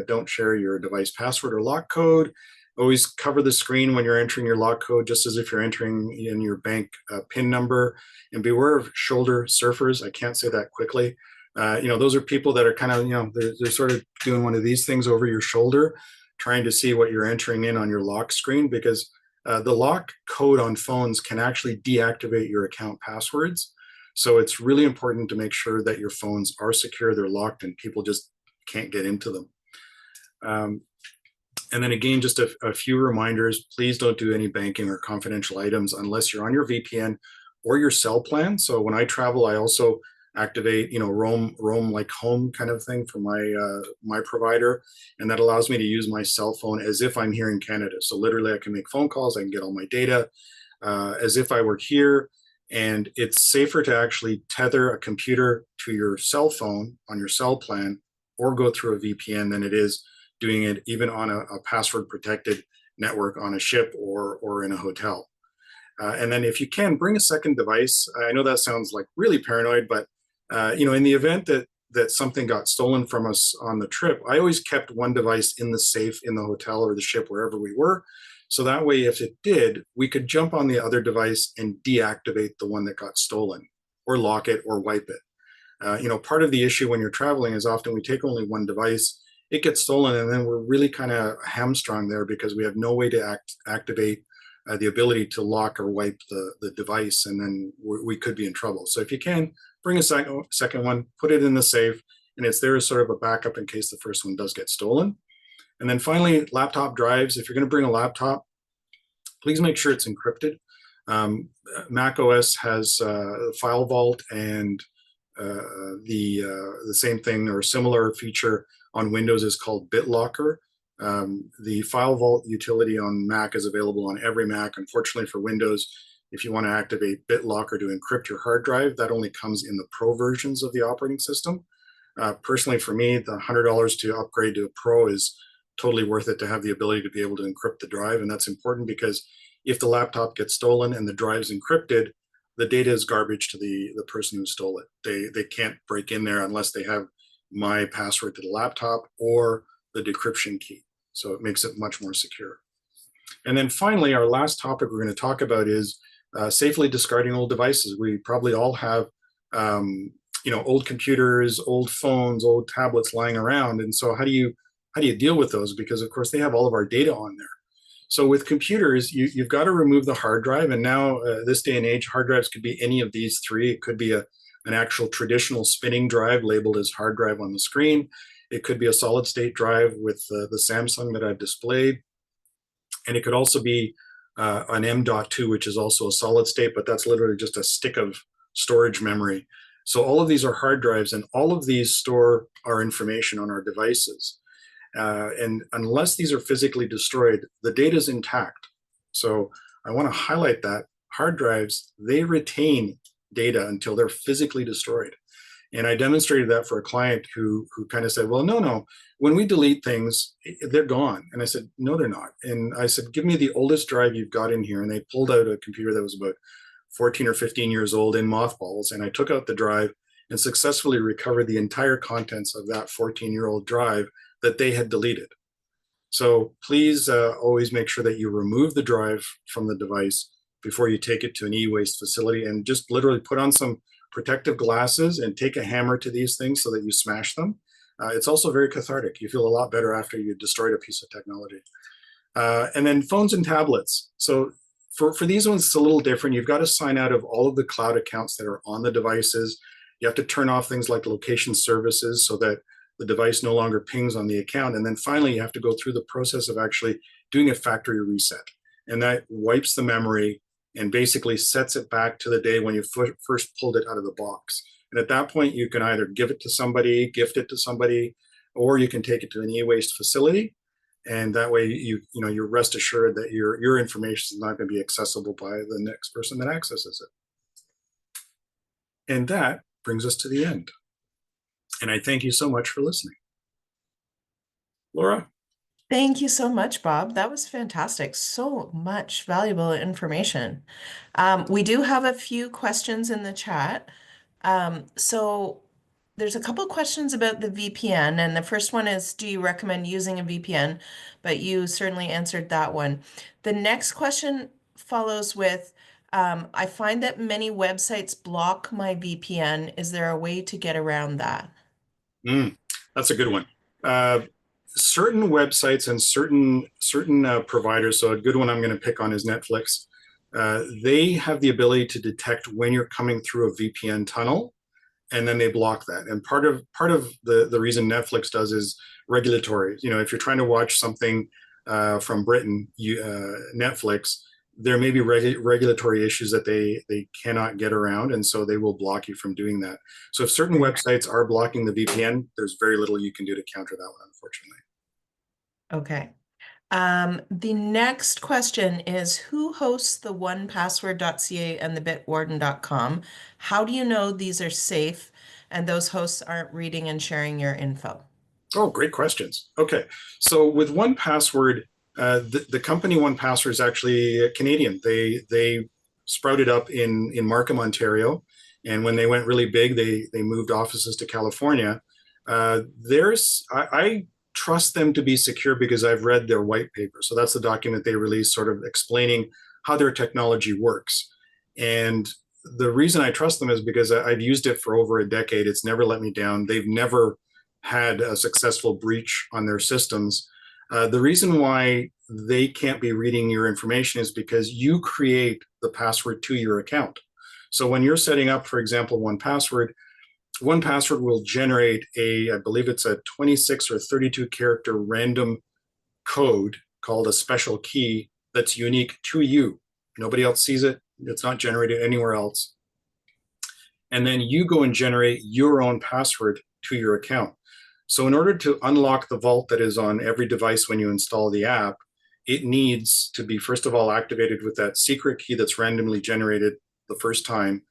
don't share your device password or lock code. Always cover the screen when you're entering your lock code, just as if you're entering in your bank PIN number. And beware of shoulder surfers. I can't say that quickly. Those are people that are kind of, they're sort of doing one of these things over your shoulder, trying to see what you're entering in on your lock screen, because the lock code on phones can actually deactivate your account passwords. So it's really important to make sure that your phones are secure, they're locked, and people just can't get into them. And then again, just a few reminders, please don't do any banking or confidential items unless you're on your VPN or your cell plan. So when I travel, I also activate, roam like home kind of thing for my provider. And that allows me to use my cell phone as if I'm here in Canada. So literally I can make phone calls, I can get all my data as if I were here. And it's safer to actually tether a computer to your cell phone on your cell plan or go through a VPN than it is doing it even on a password protected network on a ship or in a hotel. And then if you can, bring a second device. I know that sounds like really paranoid, but in the event that something got stolen from us on the trip, I always kept one device in the safe in the hotel or the ship, wherever we were. So that way, if it did, we could jump on the other device and deactivate the one that got stolen or lock it or wipe it. Part of the issue when you're traveling is often we take only one device, it gets stolen, and then we're really kind of hamstrung there because we have no way to activate the ability to lock or wipe the device, and then we could be in trouble. So if you can, bring a second one, put it in the safe, and it's there as sort of a backup in case the first one does get stolen. And then finally, laptop drives. If you're going to bring a laptop, please make sure it's encrypted. Mac OS has File Vault, and the same thing or similar feature on Windows is called BitLocker. The File Vault utility on Mac is available on every Mac. Unfortunately for Windows, if you want to activate BitLocker to encrypt your hard drive, that only comes in the Pro versions of the operating system. Personally, for me, the $100 to upgrade to a Pro is totally worth it to have the ability to be able to encrypt the drive. And that's important because if the laptop gets stolen and the drive's encrypted, the data is garbage to the person who stole it. They can't break in there unless they have my password to the laptop or the decryption key. So it makes it much more secure. And then finally, our last topic we're going to talk about is safely discarding old devices. We probably all have old computers, old phones, old tablets lying around. And so how do you deal with those? Because of course they have all of our data on there. So with computers, you've got to remove the hard drive. And now this day and age, hard drives could be any of these three. It could be an actual traditional spinning drive labeled as hard drive on the screen. It could be a solid state drive with the Samsung that I've displayed. And it could also be an M.2, which is also a solid state, but that's literally just a stick of storage memory. So all of these are hard drives, and all of these store our information on our devices. And unless these are physically destroyed, the data is intact. So I want to highlight that hard drives, they retain data until they're physically destroyed. And I demonstrated that for a client who kind of said, well, no, when we delete things, they're gone. And I said, no, they're not. And I said, give me the oldest drive you've got in here. And they pulled out a computer that was about 14 or 15 years old in mothballs. And I took out the drive and successfully recovered the entire contents of that 14-year-old drive that they had deleted. So please always make sure that you remove the drive from the device before you take it to an e-waste facility, and just literally put on some protective glasses and take a hammer to these things so that you smash them. It's also very cathartic. You feel a lot better after you destroyed a piece of technology. And then phones and tablets. So for these ones, it's a little different. You've got to sign out of all of the cloud accounts that are on the devices. You have to turn off things like location services so that the device no longer pings on the account. And then finally, you have to go through the process of actually doing a factory reset. And that wipes the memory and basically sets it back to the day when you first pulled it out of the box. And at that point, you can either give it to somebody, gift it to somebody, or you can take it to an e-waste facility. And that way, you're rest assured that your information is not going to be accessible by the next person that accesses it. And that brings us to the end. And I thank you so much for listening. Laura? Thank you so much, Bob. That was fantastic. So much valuable information. We do have a few questions in the chat. So there's a couple questions about the VPN, and the first one is, do you recommend using a VPN? But you certainly answered that one. The next question follows with, I find that many websites block my VPN. Is there a way to get around that? That's a good one. Certain websites and certain providers, so a good one I'm going to pick on is Netflix. They have the ability to detect when you're coming through a VPN tunnel, and then they block that. And part of the reason Netflix does is regulatory. You know, if you're trying to watch something from Britain, Netflix, there may be regulatory issues that they cannot get around, and so they will block you from doing that. So if certain websites are blocking the VPN, there's very little you can do to counter that one, unfortunately. Okay. The next question is, who hosts the 1password.ca and the bitwarden.com? How do you know these are safe and those hosts aren't reading and sharing your info? Oh, great questions. Okay, so with 1Password, the company 1Password is actually Canadian. They sprouted up in Markham, Ontario, and when they went really big, they moved offices to California. I trust them to be secure because I've read their white paper. So that's the document they released, sort of explaining how their technology works. And the reason I trust them is because I've used it for over a decade. It's never let me down. They've never had a successful breach on their systems. The reason why they can't be reading your information is because you create the password to your account. So when you're setting up, for example, 1Password, 1Password will generate I believe it's a 26 or 32 character random code called a special key that's unique to you. Nobody else sees it. It's not generated anywhere else. And then you go and generate your own password to your account. So in order to unlock the vault that is on every device when you install the app, it needs to be, first of all, activated with that secret key that's randomly generated the first time,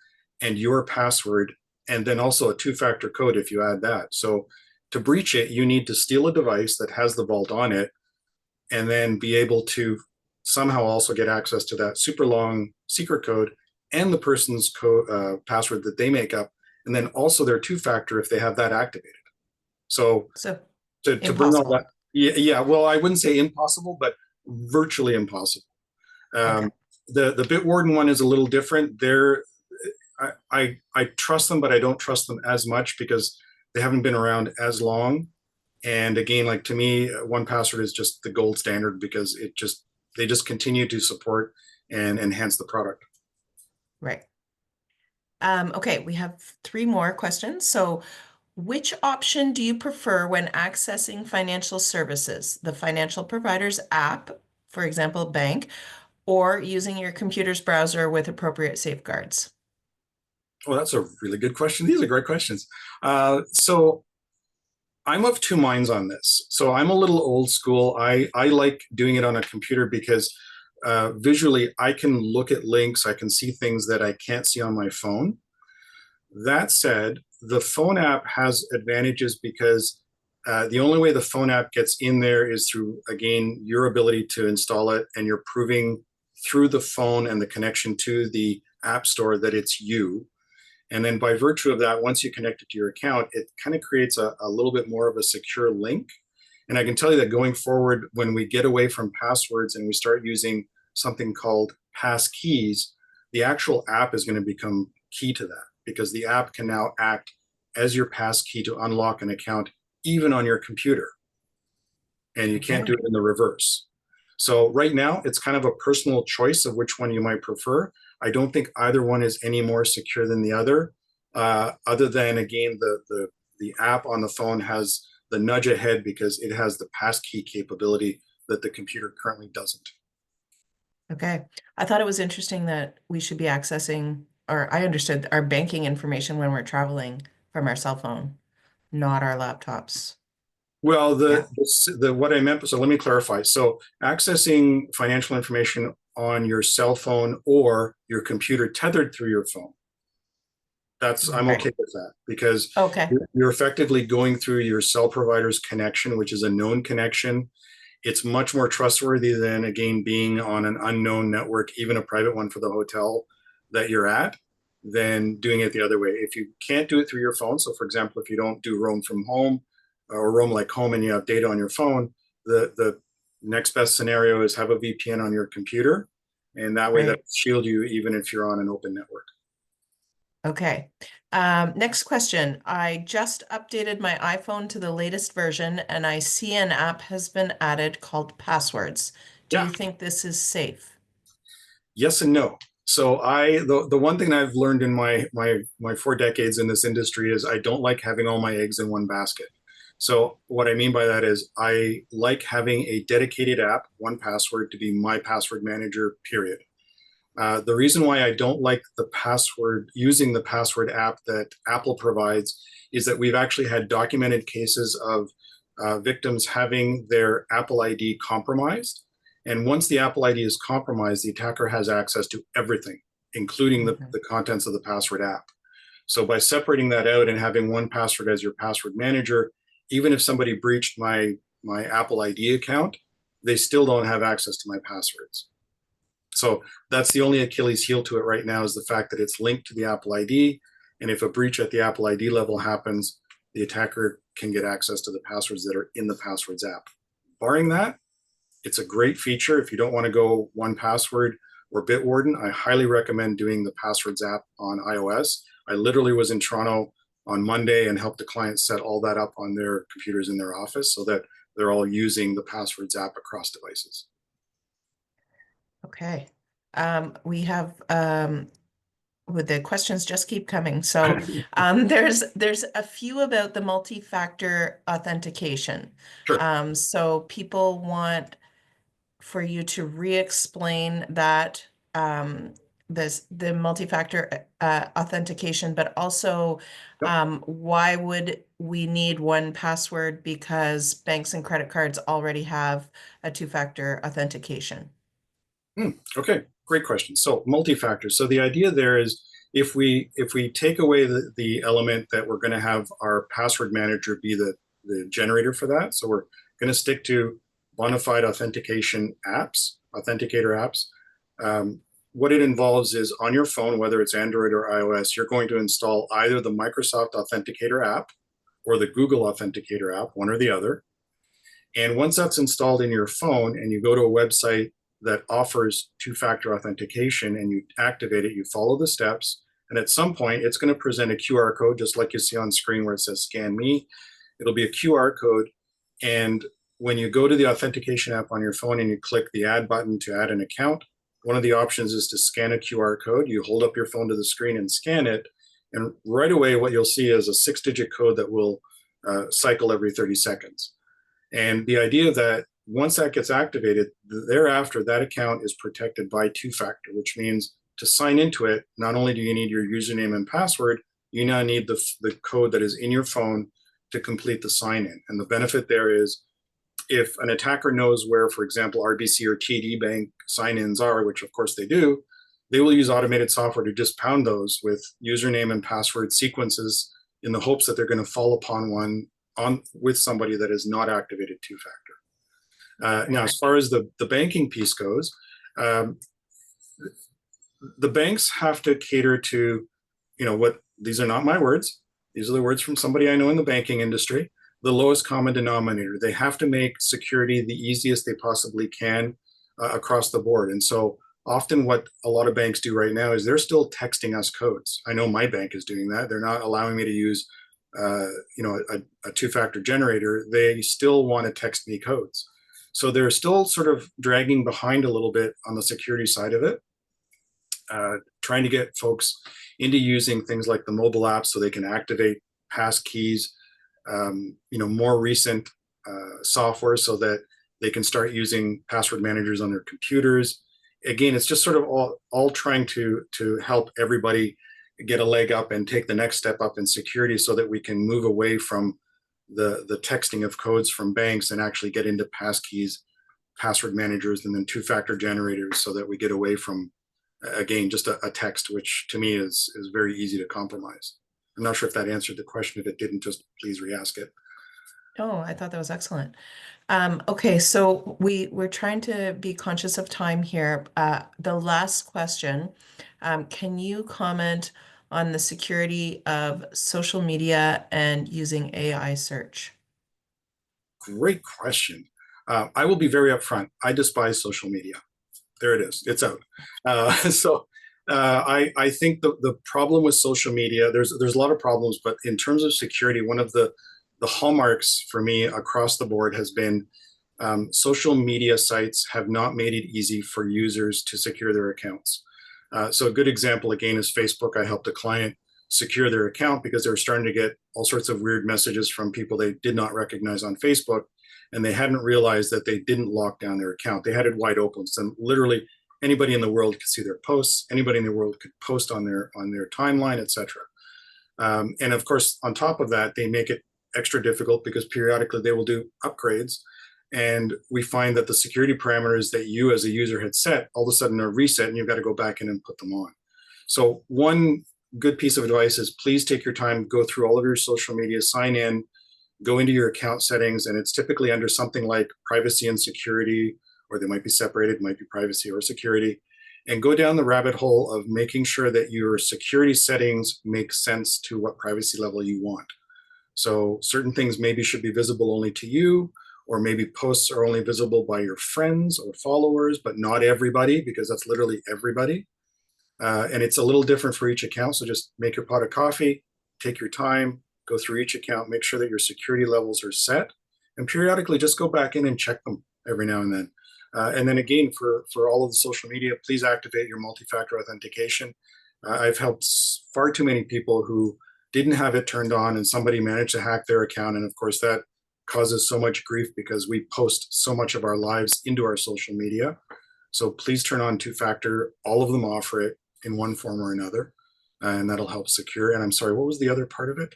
and your password, and then also a two-factor code if you add that. So to breach it, you need to steal a device that has the vault on it, and then be able to somehow also get access to that super long secret code and the person's password that they make up, and then also their two-factor if they have that activated. So to bring all that, yeah, well, I wouldn't say impossible, but virtually impossible. The Bitwarden one is a little different. I trust them, but I don't trust them as much because they haven't been around as long. And again, like to me, 1Password is just the gold standard because they just continue to support and enhance the product. Right. Okay, we have 3 more questions. So which option do you prefer when accessing financial services? The financial provider's app, for example, bank, or using your computer's browser with appropriate safeguards? Oh, that's a really good question. These are great questions. So I'm of two minds on this. So I'm a little old school. I like doing it on a computer because visually I can look at links. I can see things that I can't see on my phone. That said, the phone app has advantages because the only way the phone app gets in there is through, again, your ability to install it, and you're proving through the phone and the connection to the app store that it's you. And then by virtue of that, once you connect it to your account, it kind of creates a little bit more of a secure link. And I can tell you that going forward, when we get away from passwords and we start using something called pass keys, the actual app is going to become key to that, because the app can now act as your pass key to unlock an account, even on your computer. And you can't do it in the reverse. So right now, it's kind of a personal choice of which one you might prefer. I don't think either one is any more secure than the other than, again, the app on the phone has the nudge ahead because it has the passkey capability that the computer currently doesn't. Okay. I thought it was interesting that we should be accessing, or I understood, our banking information when we're traveling from our cell phone, not our laptops. Well, what I meant, so let me clarify. So accessing financial information on your cell phone or your computer tethered through your phone, I'm okay with that, because you're effectively going through your cell provider's connection, which is a known connection. It's much more trustworthy than, again, being on an unknown network, even a private one for the hotel that you're at, than doing it the other way. If you can't do it through your phone, so for example, if you don't do roam from home or roam like home and you have data on your phone, the next best scenario is have a VPN on your computer, and that way that shield you even if you're on an open network. Okay. Next question. I just updated my iPhone to the latest version and I see an app has been added called Passwords. Do you think this is safe? Yes and no. So the one thing I've learned in my 4 decades in this industry is I don't like having all my eggs in one basket. So what I mean by that is I like having a dedicated app, 1Password, to be my password manager, period. The reason why I don't like using the password app that Apple provides is that we've actually had documented cases of victims having their Apple ID compromised. And once the Apple ID is compromised, the attacker has access to everything, including the contents of the password app. So by separating that out and having 1Password as your password manager, even if somebody breached my Apple ID account, they still don't have access to my passwords. So that's the only Achilles heel to it right now, is the fact that it's linked to the Apple ID. And if a breach at the Apple ID level happens, the attacker can get access to the passwords that are in the Passwords app. Barring that, it's a great feature. If you don't want to go 1Password or Bitwarden, I highly recommend doing the Passwords app on iOS. I literally was in Toronto on Monday and helped the client set all that up on their computers in their office so that they're all using the Passwords app across devices. Okay. We have with the questions just keep coming. So there's a few about the multi-factor authentication. Sure. So people want for you to re-explain that the multi-factor authentication, but also why would we need 1Password, because banks and credit cards already have a 2-factor authentication. Okay, great question. So multi-factor. So the idea there is if we take away the element that we're going to have our password manager be the generator for that. So we're going to stick to bona fide authentication apps, authenticator apps. What it involves is on your phone, whether it's Android or iOS, you're going to install either the Microsoft Authenticator app or the Google Authenticator app, one or the other. And once that's installed in your phone and you go to a website that offers 2-factor authentication and you activate it, you follow the steps, and at some point it's going to present a QR code, just like you see on screen where it says scan me. It'll be a QR code, and when you go to the authentication app on your phone and you click the add button to add an account, one of the options is to scan a QR code. You hold up your phone to the screen and scan it, and right away what you'll see is a 6-digit code that will cycle every 30 seconds. And the idea that once that gets activated, thereafter, that account is protected by 2-factor, which means to sign into it, not only do you need your username and password, you now need the code that is in your phone to complete the sign-in. And the benefit there is if an attacker knows where, for example, RBC or TD Bank sign-ins are, which of course they do, they will use automated software to just pound those with username and password sequences in the hopes that they're going to fall upon one with somebody that is not activated 2-factor. Now, as far as the banking piece goes, the banks have to cater to, these are not my words. These are the words from somebody I know in the banking industry, the lowest common denominator. They have to make security the easiest they possibly can across the board. And so often what a lot of banks do right now is they're still texting us codes. I know my bank is doing that. They're not allowing me to use a 2-factor generator. They still want to text me codes. So they're still sort of dragging behind a little bit on the security side of it, trying to get folks into using things like the mobile app so they can activate pass keys, more recent software so that they can start using password managers on their computers. Again, it's just sort of all trying to help everybody get a leg up and take the next step up in security so that we can move away from the texting of codes from banks and actually get into passkeys, password managers, and then 2-factor generators so that we get away from, again, just a text, which to me is very easy to compromise. I'm not sure if that answered the question. If it didn't, just please re-ask it. Oh, I thought that was excellent. Okay, so we're trying to be conscious of time here. The last question, can you comment on the security of social media and using AI search? Great question. I will be very upfront. I despise social media. There it is. It's out. I think the problem with social media, there's a lot of problems, but in terms of security, one of the hallmarks for me across the board has been Social media sites have not made it easy for users to secure their accounts. So a good example again is Facebook. I helped a client secure their account because they were starting to get all sorts of weird messages from people they did not recognize on Facebook, and they hadn't realized that they didn't lock down their account. They had it wide open, so literally anybody in the world could see their posts, anybody in the world could post on their timeline, etc. And of course, on top of that, they make it extra difficult because periodically they will do upgrades, and we find that the security parameters that you as a user had set all of a sudden are reset, and you've got to go back in and put them on. So one good piece of advice is please take your time, go through all of your social media, sign in, go into your account settings, and it's typically under something like privacy and security, or they might be separated, might be privacy or security, and go down the rabbit hole of making sure that your security settings make sense to what privacy level you want. So certain things maybe should be visible only to you, or maybe posts are only visible by your friends or followers, but not everybody, because that's literally everybody. And it's a little different for each account. So just make your pot of coffee, take your time, go through each account, make sure that your security levels are set, and periodically just go back in and check them every now and then. And then again, for all of the social media, please activate your multi-factor authentication. I've helped far too many people who didn't have it turned on, and somebody managed to hack their account. And of course, that causes so much grief because we post so much of our lives into our social media. So please turn on two-factor. All of them offer it in one form or another, and that'll help secure. And I'm sorry, what was the other part of it?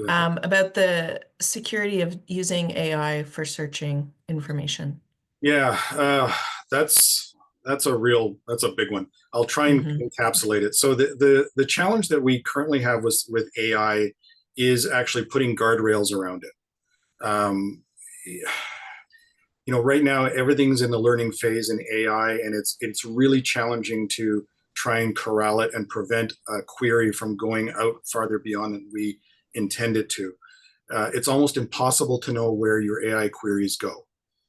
About the security of using AI for searching information. Yeah, that's a big one. I'll try and encapsulate it. So the challenge that we currently have with AI is actually putting guardrails around it. You know, right now everything's in the learning phase in AI, and it's really challenging to try and corral it and prevent a query from going out farther beyond than we intend it to. It's almost impossible to know where your AI queries go.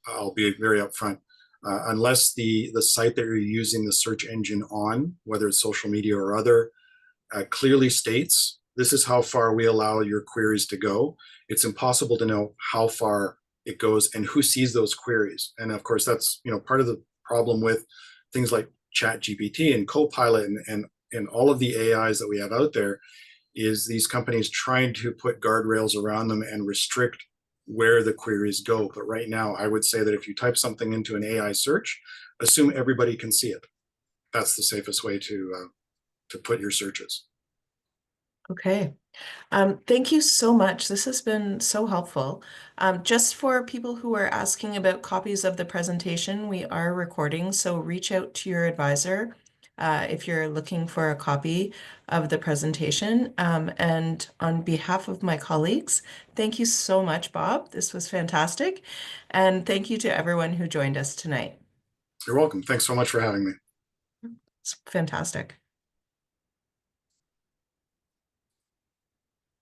I'll be very upfront. Unless the site that you're using the search engine on, whether it's social media or other, clearly states this is how far we allow your queries to go, it's impossible to know how far it goes and who sees those queries. And of course, that's part of the problem with things like ChatGPT and Copilot and all of the AIs that we have out there, is these companies trying to put guardrails around them and restrict where the queries go. But right now, I would say that if you type something into an AI search, assume everybody can see it. That's the safest way to put your searches. Okay. Thank you so much. This has been so helpful. Just for people who are asking about copies of the presentation, we are recording, so reach out to your advisor if you're looking for a copy of the presentation. And on behalf of my colleagues, thank you so much, Bob. This was fantastic. And thank you to everyone who joined us tonight. You're welcome. Thanks so much for having me. It's fantastic.